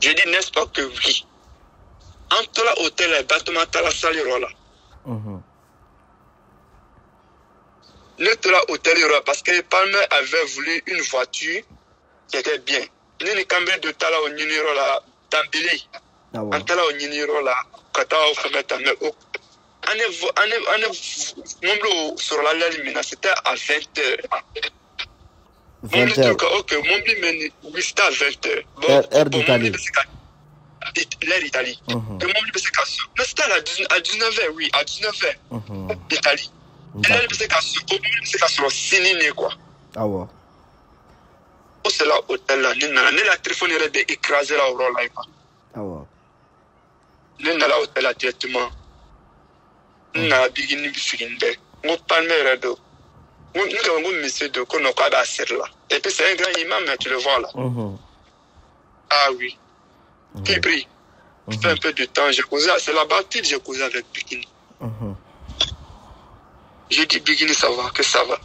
Je dis, n'est-ce pas que oui. Entre l'hôtel et le bâtiment, la salle là. Notre hôtel parce que le Palmer avait voulu une voiture qui était bien. Il y a une caméra de Tala au Niniro là, d'Ambili. En Tala au Niniro là, Kata au Femeta, mais au. On sur la ligne, c'était à 20h. 20h. Ok, mon bimeni, oui, c'était à 20h. Heure d'Italie. L'air d'Italie. Le monde de sécation. Mais c'était à 19h, oui, à 19h. D'Italie. Et l'air de sécation, au monde de sécation, c'est quoi. Ah ouais. C'est là, hôtel là, la téléphone est écrasé là au rôle là. Ah ouais. Nous là, hôtel là directement. Nous là, bigini bifiginde. Nous palmer redo. Nous avons monsieur de qu'on a pas assez là. Et puis c'est un grand imam, mais tu le vois là. Ah oui. Qui prie. Fait un peu de temps, j'ai causé, c'est la bâtisse, j'ai causé avec Bikini. J'ai dit Bikini, ça va, que ça va.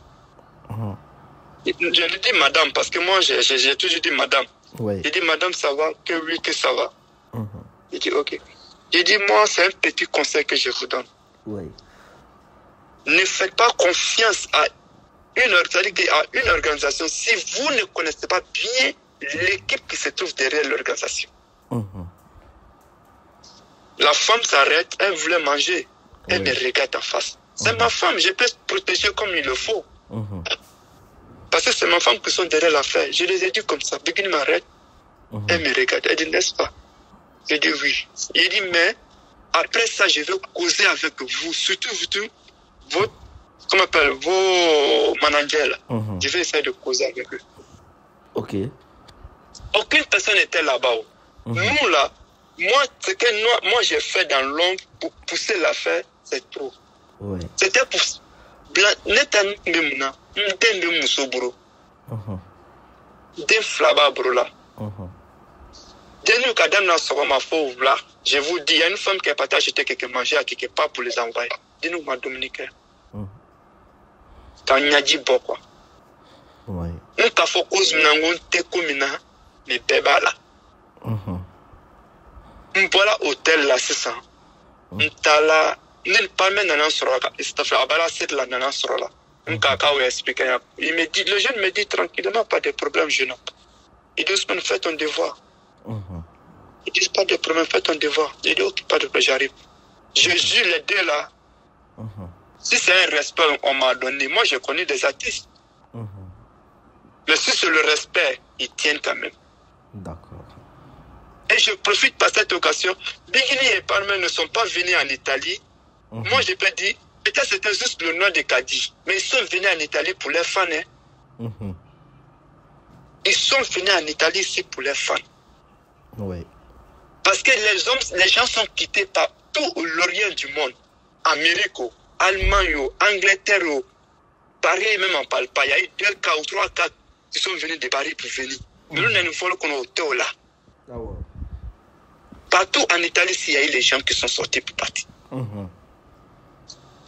Je lui dis madame, parce que moi j'ai toujours dit madame. J'ai dit madame, ça va, que oui, que ça va. J'ai dit ok. J'ai dit moi, c'est un petit conseil que je vous donne. Ne faites pas confiance à une organisation si vous ne connaissez pas bien l'équipe qui se trouve derrière l'organisation. La femme s'arrête, elle voulait manger, elle me regarde en face. C'est ma femme, je peux protéger comme il le faut. Parce que c'est ma femme qui sont derrière l'affaire. Je les ai dit comme ça, Bikini m'arrête, elle me regarde, elle dit n'est-ce pas? J'ai dit oui. Il dit, mais après ça, je vais causer avec vous, surtout vos managers. Je vais essayer de causer avec eux. Ok. Aucune personne n'était là-bas. Nous, là, moi j'ai fait dans l'ombre pour pousser l'affaire, c'est trop. Ouais. C'était pour... Je vous dis, il y a une femme qui est partie acheter quelque manger à quelque part pour les envoyer. Dis-nous, ma Dominicaine. Quand il y a dit bon, quoi. Ouais. Nous, quand il faut cause te comina, mais bébé là. Voilà, hôtel là, c'est ça. N'tala, n'il pas même dans un soroka. Il s'est fait abala cette là dans un sorola. N'kaka expliqué. Il me dit, le jeune me dit tranquillement, pas de problème, jeune homme. Il dit, fais ton devoir. Ils disent pas de problème, fais ton devoir. Il dit, ok, pas de problème, j'arrive. Je jure les deux là. Si c'est un respect qu'on m'a donné, moi je connais des artistes. Mais si c'est le respect, ils tiennent quand même. D'accord. Et je profite par cette occasion. Bigini et Palmer ne sont pas venus en Italie. Moi je peux dire, peut-être c'était juste le nom de Kadi. Mais ils sont venus en Italie pour les fans. Ils sont venus en Italie ici pour les fans. Oui. Parce que les gens sont quittés par tout l'Orient du monde. Amérique, Allemagne, Angleterre, Paris même en parle pas. Il y a eu 2 cas ou 3 cas qui sont venus de Paris pour venir. Mais nous, nous faut qu'on est là. Partout en Italie, il y a eu les gens qui sont sortis pour partir.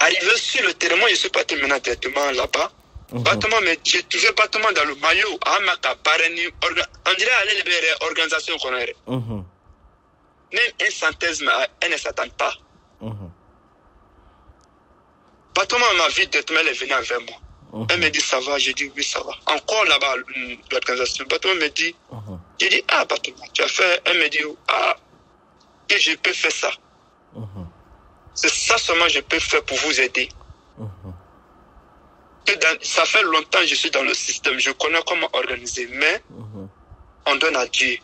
Arrivé sur le terrain, moi je suis parti maintenant directement là-bas. J'ai trouvé bâtiment dans le maillot. On dirait aller les organisations qu'on a. Même un centésime, elle ne s'attend pas. Bâtiment m'a vu directement, elle est venue vers moi. Elle me dit ça va, j'ai dit oui ça va. Encore là-bas, l'organisation. Bâtiment me dit, j'ai dit ah bâtiment, tu as fait. Elle me dit ah, que je peux faire ça. C'est ça seulement je peux faire pour vous aider. Ça fait longtemps que je suis dans le système, je connais comment organiser, mais on donne à Dieu.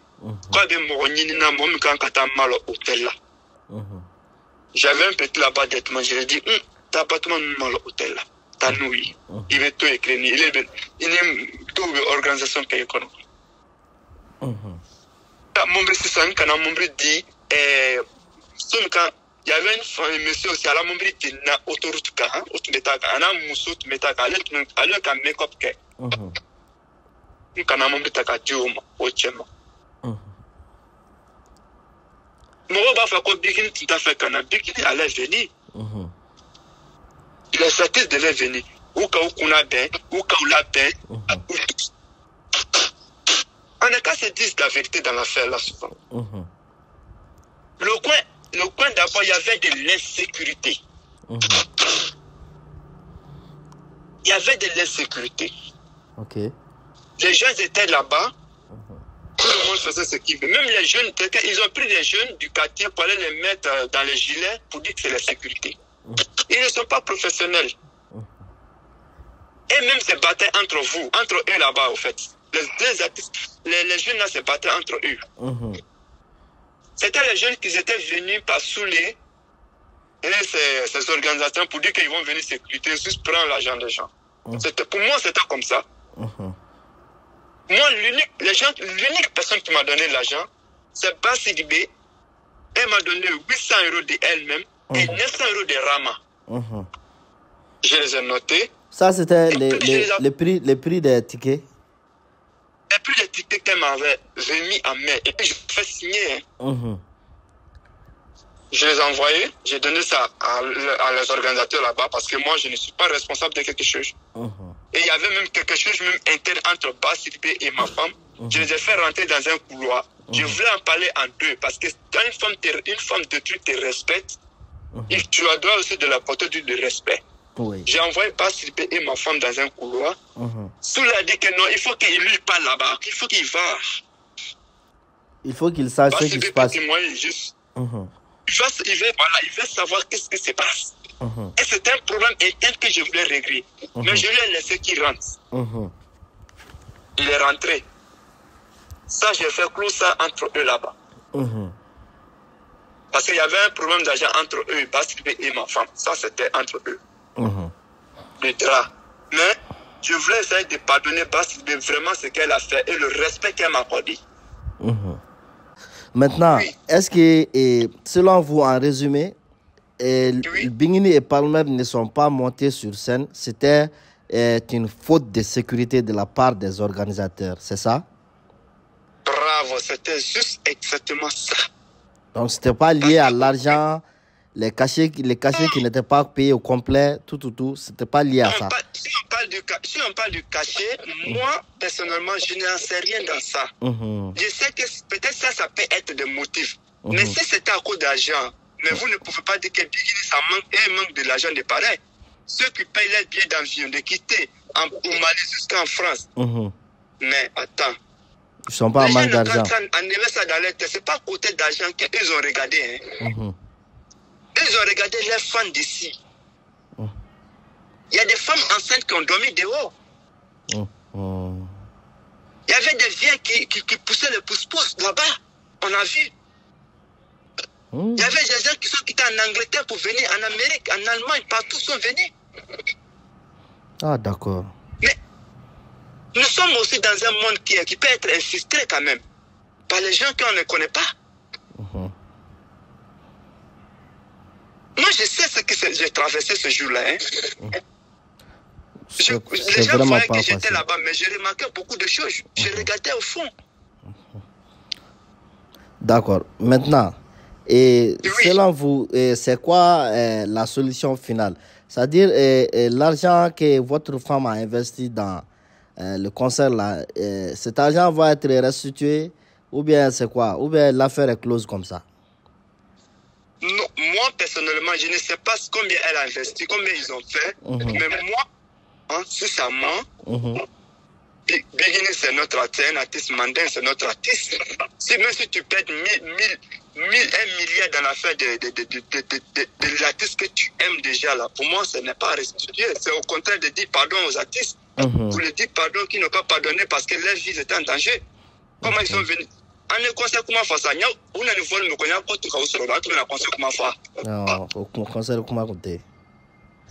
J'avais un petit là-bas directement, je lui ai dit, t'as appartement dans l'hôtel là, t'as noué. Il veut tout écrire, il est toute organisation qu'il y a. Mon bré dit, il y avait un monsieur aussi à la Mombri qui n'a autoroute ka, ana muso tumeta ka, ale ka make up ke. Kana Mombri taka dioma ochema. Moi ba fa ko bikini tinta fa kana bikini allait venir. Il est artiste devait venir. Ou ka kuna ben, ou ka la ben. On est qu'à se dire la vérité dans l'affaire là souvent. Le coin d'abord, il y avait de l'insécurité. Il y avait de l'insécurité. Les jeunes étaient là-bas. Tout le monde faisait ce qu'il veut. Même les jeunes, ils ont pris les jeunes du quartier pour aller les mettre dans les gilets pour dire que c'est la sécurité. Ils ne sont pas professionnels. Et même se battaient entre eux là-bas, au fait. Les artistes, les jeunes là se battaient entre eux. C'était les jeunes qui étaient venus par saouler ces organisations pour dire qu'ils vont venir sécurité, juste prendre l'argent des gens. Pour moi, c'était comme ça. Moi, l'unique personne qui m'a donné l'argent, c'est Bassi Dibé. Elle m'a donné 800 € d'elle-même et 900 € de Rama. Je les ai notés. Ça, c'était les prix des tickets. Les prix des tickets qu'elle m'avait remis en main. Et puis, je fais signer. Je les ai envoyés. J'ai donné ça à les organisateurs là-bas parce que moi, je ne suis pas responsable de quelque chose. Et il y avait même quelque chose même interne entre Bassi et ma femme. Je les ai fait rentrer dans un couloir. Je voulais en parler en deux parce que quand une femme de truc te respecte, tu dois aussi de la porter du respect. J'ai envoyé Bassi et ma femme dans un couloir. Soul a dit que non, il faut qu'il lui parle là-bas. Il faut qu'il va. Il faut qu'il sache ce qui se passe. Il veut savoir qu'est-ce qui se passe. Et c'est un problème interne que je voulais régler. Mais je lui ai laissé qu'il rentre. Il est rentré. Ça, j'ai fait clou ça entre eux là-bas. Parce qu'il y avait un problème d'argent entre eux, Bastibé et ma femme. Ça, c'était entre eux. Le drap. Mais je voulais essayer de pardonner Bastibé vraiment ce qu'elle a fait et le respect qu'elle m'a accordé. Maintenant, est-ce que, selon vous, en résumé, Bingini et Palmer ne sont pas montés sur scène? C'était une faute de sécurité de la part des organisateurs, c'est ça? Bravo, c'était juste exactement ça. Donc, ce n'était pas lié à l'argent, les cachets qui n'étaient pas payés au complet, tout, ce n'était pas lié à ça. Si on parle du cachet, moi, personnellement, je n'en sais rien dans ça. Je sais que peut-être ça peut être des motifs. Mais si c'était à cause d'argent, mais vous ne pouvez pas dire que Bigini, ça manque de l'argent de pareil. Ceux qui payent les billets d'avion, de quitter au Mali jusqu'en France. Mais attends. Ils ne sont pas en manque d'argent. C'est pas côté d'argent qu'ils ont regardé. Ils ont regardé les fans d'ici. Il y a des femmes enceintes qui ont dormi dehors. Il y avait des vieilles qui poussaient le pouce-pouce là-bas. On a vu. Il y avait des gens qui sont quittés en Angleterre pour venir en Amérique, en Allemagne, partout sont venus. Ah, d'accord. Mais nous sommes aussi dans un monde qui peut être infiltré quand même par les gens qu'on ne connaît pas. Moi, je sais ce que j'ai traversé ce jour-là. Les gens voyaient que j'étais là-bas, mais j'ai remarqué beaucoup de choses. Je regardais au fond. D'accord. Maintenant, selon vous, c'est quoi la solution finale? C'est-à-dire, l'argent que votre femme a investi dans le concert, là, cet argent va être restitué ou bien c'est quoi? Ou bien l'affaire est close comme ça? Non, moi, personnellement, je ne sais pas combien elle a investi, combien ils ont fait. Mais moi, si ça ment, Bigini, c'est notre artiste, un artiste mandin, c'est notre artiste. Même si tu perds 1 milliard dans l'affaire de l'artiste que tu aimes déjà, là, pour moi, ce n'est pas restitué. C'est au contraire de dire pardon aux artistes. Pour les dire pardon qui n'ont pas pardonné parce que leur vie était en danger. Comment ils sont venus? On ne conseille comment faire ça. On a une fois le connaît pas tout cas sur le bateau, on a conseillé comment faire. Non, on conseille comment compter.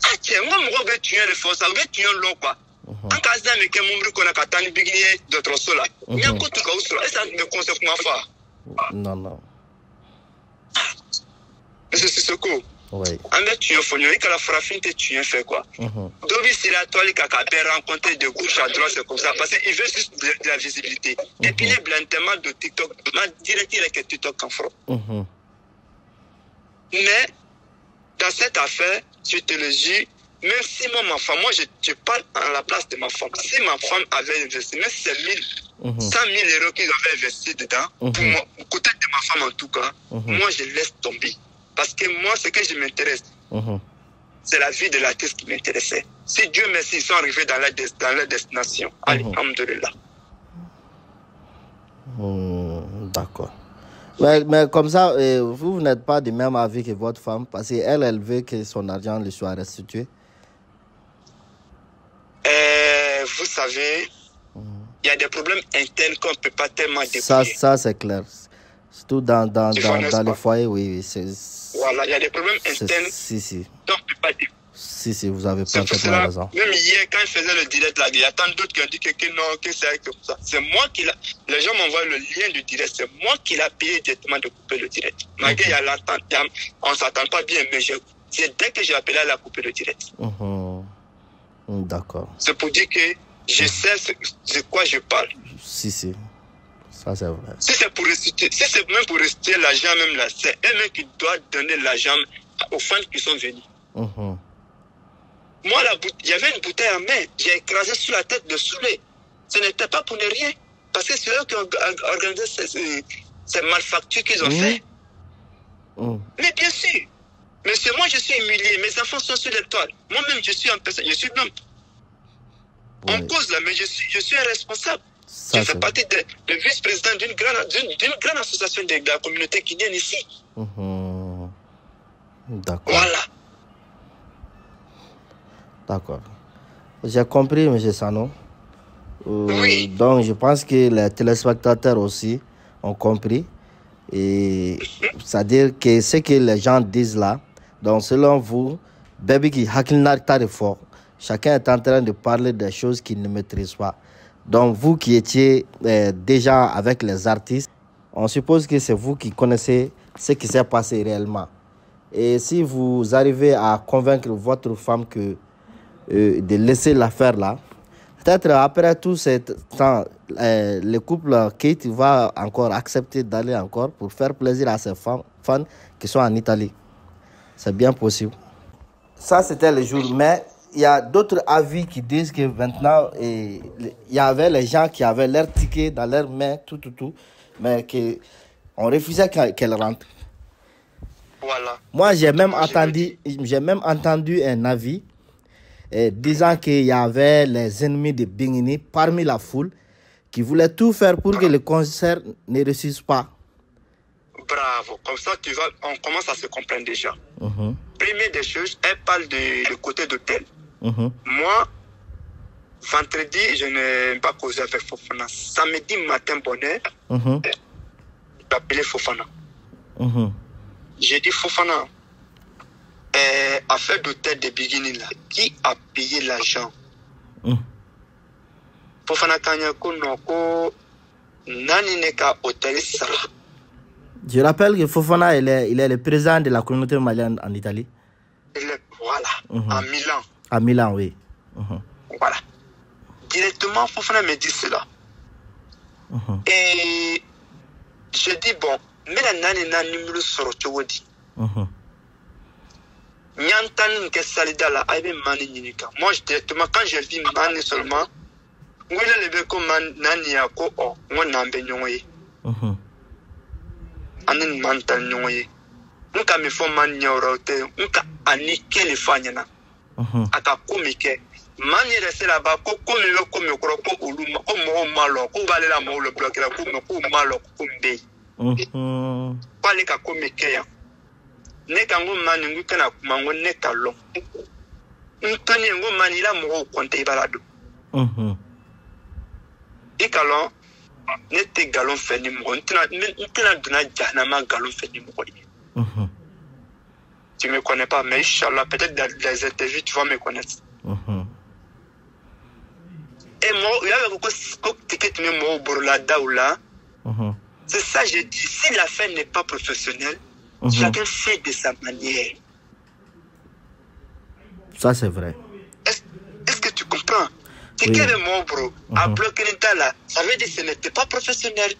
Ah tiens, moi je vais tuer les forces, je vais tuer l'eau quoi. En cas de que mon bruit qu'on a qu'attendre Bigini d'autres sols là. Il y a quoi tout cas sur et ça me conseille comment faire. Non. Monsieur Sissoko. Oui. On va tuer Fonyo et que la frappine te tuer fait quoi. Dobi c'est la toile qui a rencontré de gauche à droite, c'est comme ça. Parce qu'il veut juste de la visibilité. Et puis les blancs de TikTok, ma directive est que TikTok en fera. Mais dans cette affaire, je te le dis, même si moi, ma femme, moi je parle à la place de ma femme. Si ma femme avait investi, même si c'est 100 000 euros qu'ils avaient investi dedans, pour moi, côté de ma femme en tout cas, moi je laisse tomber. Parce que moi, ce que je m'intéresse, c'est la vie de l'artiste qui m'intéressait. Si Dieu merci, ils sont arrivés dans leur destination. Alhamdulillah. D'accord. Mais comme ça, vous n'êtes pas du même avis que votre femme, parce qu'elle veut que son argent lui soit restitué. Vous savez, il y a des problèmes internes qu'on ne peut pas tellement débrouiller. Ça c'est clair. Surtout dans les foyers, oui. Voilà, il y a des problèmes internes. Si. Donc, on ne peut pas débrouiller. Si, vous avez parfaitement raison. Même hier, quand je faisais le direct, là, il y a tant d'autres qui ont dit que non, que c'est comme ça. C'est moi qui l'a. Les gens m'envoient le lien du direct. C'est moi qui l'a payé directement de couper le direct. Malgré il y a l'entente, on ne s'entend pas bien, mais c'est dès que j'ai appelé, elle a coupé le direct. D'accord. C'est pour dire que je sais de quoi je parle. Si. Ça, c'est vrai. Si c'est même pour restituer l'argent, même là, c'est eux-mêmes qui doivent donner l'argent aux fans qui sont venus. Moi, il y avait une bouteille en main. J'ai écrasé sur la tête de Soulé. Ce n'était pas pour ne rien. Parce que c'est eux qui ont organisé ces malfactures qu'ils ont fait. Mais bien sûr. Mais c'est moi, je suis humilié. Mes enfants sont sur l'étoile. Moi-même, je suis en personne. Je suis l'homme. On cause là, mais je suis un responsable. Je fais partie de vice-président d'une grande association de la communauté guinéenne ici. D'accord. Voilà. D'accord. J'ai compris, M. Sano. Oui. Donc, je pense que les téléspectateurs aussi ont compris. Et c'est-à-dire que ce que les gens disent là, donc selon vous, chacun est en train de parler des choses qu'il ne maîtrise pas. Donc vous qui étiez déjà avec les artistes, on suppose que c'est vous qui connaissez ce qui s'est passé réellement. Et si vous arrivez à convaincre votre femme que, de laisser l'affaire là, peut-être après tout ce temps, le couple Kate va encore accepter d'aller encore pour faire plaisir à ses fans qui sont en Italie. C'est bien possible. Ça, c'était le jour. Mais il y a d'autres avis qui disent que maintenant, il y avait les gens qui avaient leur ticket dans leurs mains, tout, mais qu'on refusait qu'elle rentre. Voilà. Moi, j'ai même entendu un avis disant qu'il y avait les ennemis de Bingini parmi la foule qui voulaient tout faire pour que le concert ne réussisse pas. Bravo. Comme ça, on commence à se comprendre déjà. Première des choses, elle parle du côté d'hôtel. Moi, vendredi, je n'ai pas causé avec Fofana. Samedi matin, bonheur, j'ai appelé Fofana. J'ai dit, Fofana, affaire d'hôtel de Bigini là, qui a payé l'argent? Fofana Kanyako Noko, Nani Neka Hôtel Sara. Je rappelle que Fofana, il est le président de la communauté malienne en Italie. Voilà, à Milan. À Milan, oui. Voilà. Directement, Fofana me dit cela. Et je dis, bon, mais la nani na numéro sur Chowodi. Nyantan ke salida la aibe mani ninika. Moi, directement, quand je vis mani seulement, on a levé comme nani ya ko o, on n'ambe nyonye. Anin mantan nyonye. Nka me fo man nyorote, nka anike le fanyana. Aka komike. Mani reste là-bas, ko komi lo komi koro ko uluma, ko mo malo, ko vale la mo le bloquer la ko malo ko mbe. Pale ka komike ya. Neka ngo mani ngu kana kumango neka lo. Ntoni ngo mani la mo konte ibalado. Ikalon nete galon feni mo ntena duna janama galon feni mo. Tu me connais pas, mais Inch'Allah, peut-être dans les interviews, tu vas me connaître. Et moi, il y a beaucoup de tickets au Borlada ou là. C'est ça, j'ai dit, si la fin n'est pas professionnelle, chacun fait de sa manière. Ça, c'est vrai. Est-ce que tu comprends? C'est que le mot, bro, à bloquer là, ça veut dire que ce n'était pas professionnel.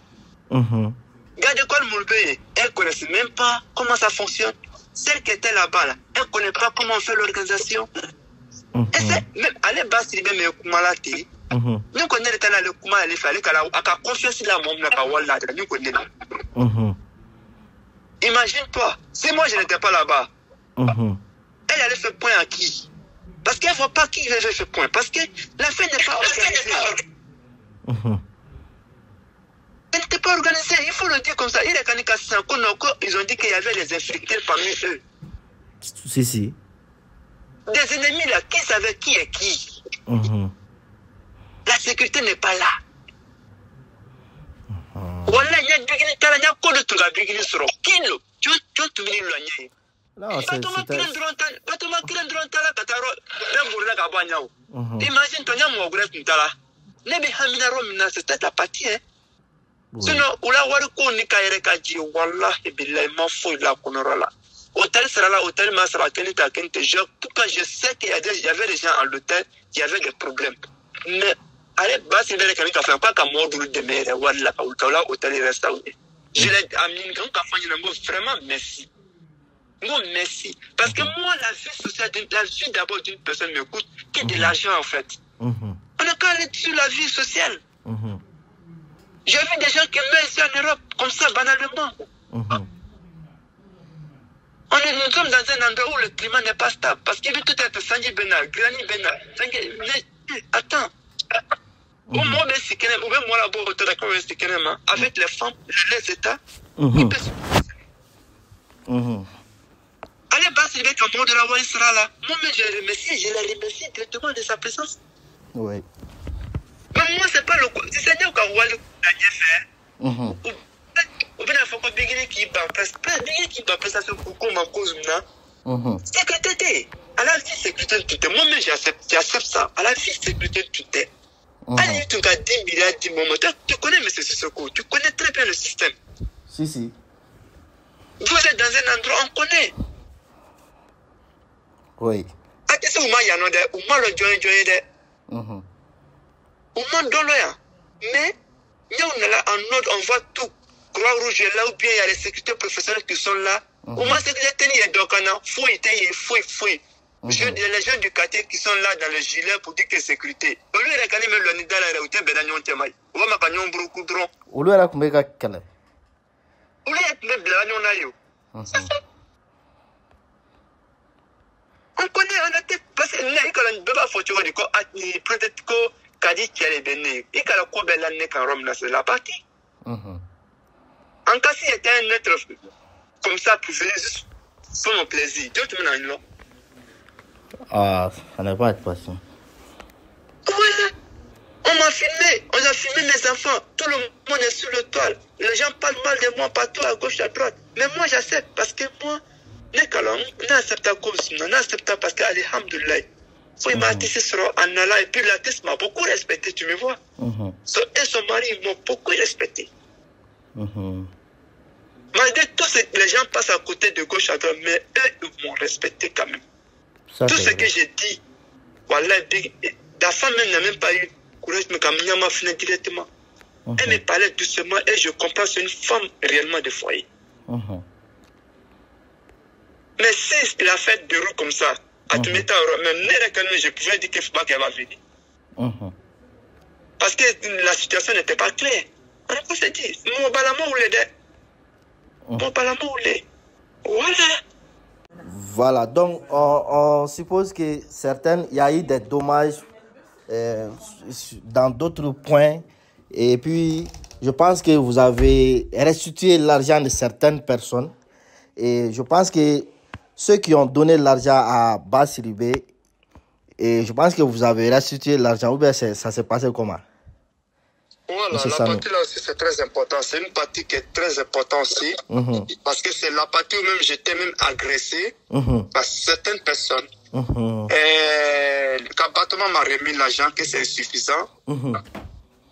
Regarde quoi le Moulbé, elle ne connaissait même pas comment ça fonctionne. Celle qui était là-bas, là, elle ne connaît pas comment on fait l'organisation. Et c'est même, allez bas, si même le Koumalati, nous connaissons le Koumal, il fallait qu'elle a confiance dans la monde, nous connaissons. Imagine-toi, si moi je n'étais pas là-bas, elle allait faire point à qui? Parce qu'elle ne voit pas qui avait fait point. Parce que la fin n'est pas organisée. Elle n'était pas organisée, il faut le dire comme ça. Ils ont dit qu'il y avait les infiltrés parmi eux. Si. Des ennemis là, qui savait qui est qui? La sécurité n'est pas là. Voilà, il y a des code de Bigini sur Kilo. Tu es non, c'est imagine ton yamu ogres ntala. Nebi hamina romina c'est ta partie hein. Sinon ula wari ko ni kayere kaji wallahi billahi ma fou la konorola. Hôtel sera là, hôtel ma sera kenita kente. En tout cas, je sais qu'il y avait des gens à l'hôtel qui avaient des problèmes. Mais allez bas c'est des quelqu'un qui fait pas comme moi de mer wala ka hôtel reste où. Je l'ai amené quand ka fanya ngo vraiment merci. Non, merci. Parce que moi, la vie sociale, la vie d'abord d'une personne me coûte que de l'argent en fait. On n'a qu'à aller sur la vie sociale. J'ai vu des gens qui meurent ici en Europe, comme ça, banalement. Nous sommes dans un endroit où le climat n'est pas stable. Parce qu'il veut tout être Sanji Benal, Grani Benal. Attends. Avec les femmes, les États, ils peuvent. Allez, bas, il est comme de la voix, il sera là. Moi, mais je la remercie directement de sa présence. Oui. Mais moi, c'est pas le coup. Si c'est Dieu qui a gagné faire, ou bien il faut ko bigini ki ba prestation pour qu'on en cause maintenant. Sécurité. À la vie, sécurité tout est. Moi-même, j'accepte ça. À la vie, sécurité tout est. Allez, tu as 10 milliards, 10 moments. Tu connais M. Sissoko. Tu connais très bien le système. Si. Vous êtes dans un endroit, on connaît. Oui. Qu'est-ce que vous m'avez dit? Vous m'avez dit. Vous m'avez dit. Mais, nous, en ordre, on voit tout. Croix-Rouge est là, ou bien il y a les sécurités professionnelles qui sont là. Au moins, c'est que les gens fouillent. Les gens du quartier qui sont là dans le gilet pour dire que sécurité. Au lieu de regarder même le nid dans la route, ben on tient mal. On va m'accompagner beaucoup de droits. Au lieu de regarder quel est. Au lieu de même la on a eu. On connaît, on a été parce que là, il y a pas photo du corps, peut-être que Kadi qui est béni. Il y a la cour belle année quand Rome c'est la partie. En cas s'il était un être comme ça pour venir juste pour mon plaisir, Dieu te met en Ah, ça n'est pas être patient. Voilà. On m'a filmé, on a filmé mes enfants. Tout le monde est sur le toile. Les gens parlent mal de moi partout à gauche, à droite. Mais moi j'accepte parce que moi, on accepte parce que alhamdoulilah. Faut y m'artiste sur en Allah et puis l'artiste m'a beaucoup respecté, tu me vois. Et son mari m'ont beaucoup respecté. Malgré tout ce que les gens passent à côté de gauche à droite, mais eux, ils m'ont respecté quand même. Ça, tout ce que j'ai dit, voilà, la femme n'a même pas eu courage, mais quand même, m'a fini directement. Elle me parlait doucement et je comprends, c'est une femme réellement de foyer. Mais si la fête déroule comme ça, à tout mettre en même je pouvais dire qu'elle va venir. Parce que la situation n'était pas claire. On s'est dit, mon balama ou les Voilà, donc on suppose que il y a eu des dommages dans d'autres points. Et puis, je pense que vous avez restitué l'argent de certaines personnes. Et je pense que ceux qui ont donné l'argent à Bassiribé, et je pense que vous avez restitué l'argent. Ou bien ça s'est passé comment? Voilà, la partie là aussi c'est très important. C'est une partie qui est très importante aussi. Parce que c'est la partie où même j'étais même agressé par certaines personnes. Et le combattement m'a remis l'argent que c'est insuffisant.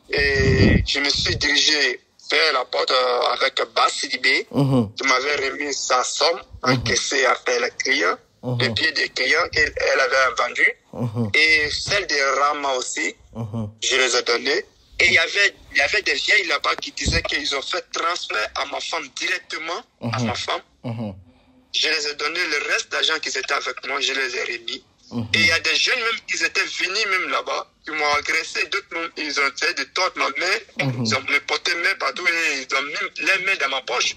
Et je me suis dirigé vers la porte avec Bassiribé qui m'avait remis sa somme encaissée après le client, les billets des clients qu'elle avait vendus. Et celle de Rama aussi, je les ai donnés. Et il y avait des vieilles là-bas qui disaient qu'ils ont fait transfert à ma femme directement, à ma femme. Je les ai donné le reste d'argent qui étaient avec moi, je les ai remis. Et il y a des jeunes même qui étaient venus même là-bas, qui m'ont agressé, d'autres même, ils ont essayé de tordre ma main, ils ont me porté main partout et ils ont mis les mains dans ma poche.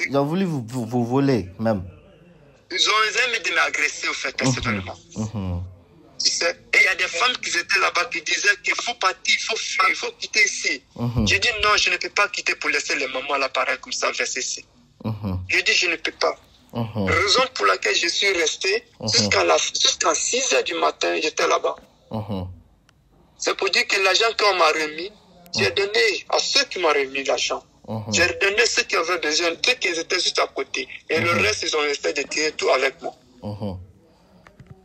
Ils ont voulu vous voler même. Ils ont essayé de m'agresser au fait, personnellement. Tu sais, et il y a des femmes qui étaient là-bas qui disaient qu'il faut partir, il faut fuir, il faut quitter ici. J'ai dit non, je ne peux pas quitter pour laisser les mamans à l'appareil comme ça verser ici. J'ai dit je ne peux pas. Raison pour laquelle je suis resté jusqu'à 6 h du matin, j'étais là-bas. C'est pour dire que l'argent qu'on m'a remis, j'ai donné à ceux qui m'ont remis l'argent. J'ai donné ceux qui avaient besoin, ceux qui étaient juste à côté. Et le reste, ils ont essayé de tirer tout avec moi.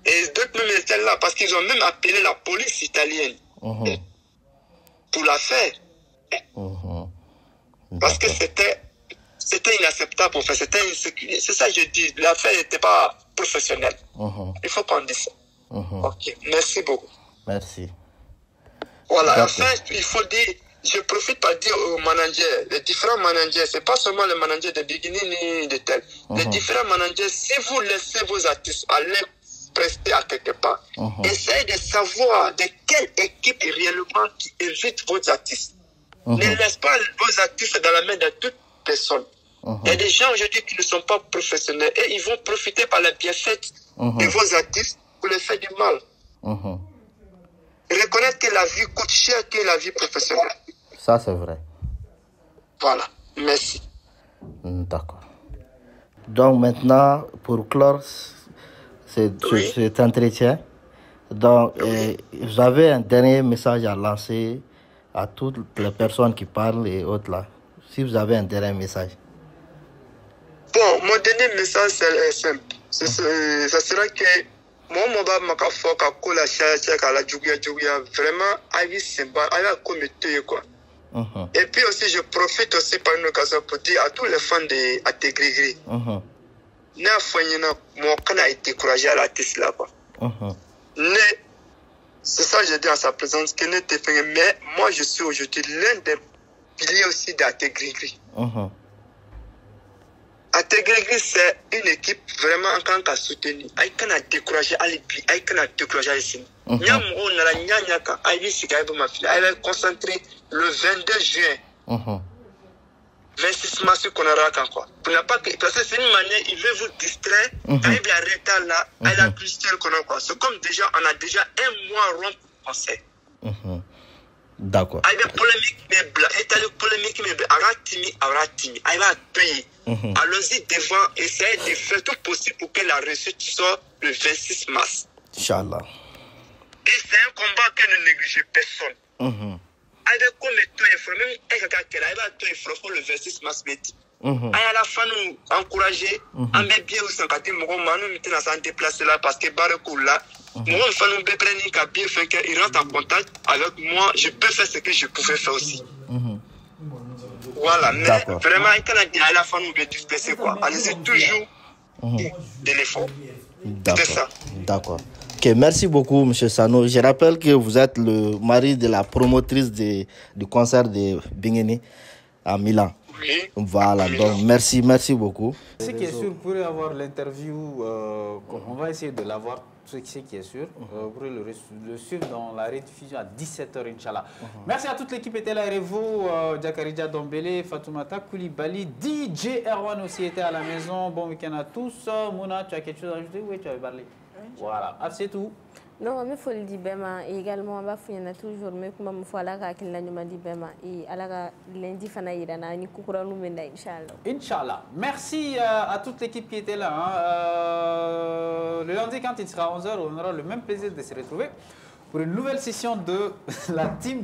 Et d'autres même étaient là parce qu'ils ont même appelé la police italienne pour la faire. Parce que c'était inacceptable. C'était insécurité. C'est ça que je dis. L'affaire n'était pas professionnelle. Il faut qu'on dise ça. Ok, merci beaucoup. Merci. Voilà, enfin, il faut dire, je profite pour dire aux managers, les différents managers, c'est pas seulement le manager de Bigini ni de tel. Les différents managers, si vous laissez vos artistes aller prester à quelque part, essayez de savoir de quelle équipe réellement qui invite vos artistes. Ne laissez pas vos artistes dans la main de toute personne. Il y a des gens aujourd'hui qui ne sont pas professionnels et ils vont profiter par la bienfaite de vos artistes pour les faire du mal. Reconnaître que la vie coûte cher que la vie professionnelle. Ça, c'est vrai. Voilà. Merci. D'accord. Donc maintenant, pour clore cet entretien, donc, vous avez un dernier message à lancer à toutes les personnes qui parlent et autres là. Si vous avez un dernier message. Bon, mon dernier message c'est simple. Ça sera que moi, je vraiment, quoi. Et puis aussi, je profite aussi par une occasion pour dire à tous les fans de Ategrigri. N'a pas été découragé à la tête là-bas. C'est ça que je dis à sa présence, que mais moi je suis aujourd'hui l'un des piliers aussi d'Ategrigri. Ategrigri, c'est une équipe vraiment en tant qu'à soutenir. Il y a découragé à l'épi, il y a découragé à l'épi. Il y a concentré le 22 juin. 26 mars qu'on aura encore. Parce que c'est une manière, il veut vous distraire. Quand il y a retard là, il a plus de qu'on a quoi. C'est comme déjà, on a déjà un mois rond pour penser. D'accord. Il y a polémique, mais blanc. Il y a polémique, mais blanc. Il va payer. Allons-y devant, essayez de faire tout possible pour que la réussite sorte le 26 mars. Inch'Allah. Et c'est un combat que ne néglige personne. Avec comme tout il même il va le 26 mars. À la fin, nous encourager, on met bien aussi en côté, nous mettons à déplacer là parce que Barakou là, nous faisons bien prendre bien fait qu'il rentre en contact avec moi, je peux faire ce que je pouvais faire aussi. Voilà, mais vraiment, à la fin, nous devons disperser quoi. Allez-y toujours de l'effort. C'est ça. D'accord. Ok, merci beaucoup, M. Sano. Je rappelle que vous êtes le mari de la promotrice du concert de Bingeni à Milan. Oui. Voilà, donc merci beaucoup. Ce qui est sûr, pour avoir l'interview, on va essayer de l'avoir, ce qui est sûr, pour le suivre dans la rediffusion à 17h, Inch'Allah. Merci à toute l'équipe Etela Revo, Djakaridja Dombele, Fatoumata Koulibaly, DJ Erwan aussi était à la maison. Bon week-end à tous. Mouna, tu as quelque chose à ajouter? Oui, tu avais parlé. Voilà, c'est tout. Non, mais il faut le dire, et également, il y a toujours, mais comme il faut aller à la et à la lundi, Inch'Allah. Merci à toute l'équipe qui était là. Le lundi, quand il sera 11h, on aura le même plaisir de se retrouver pour une nouvelle session de la team.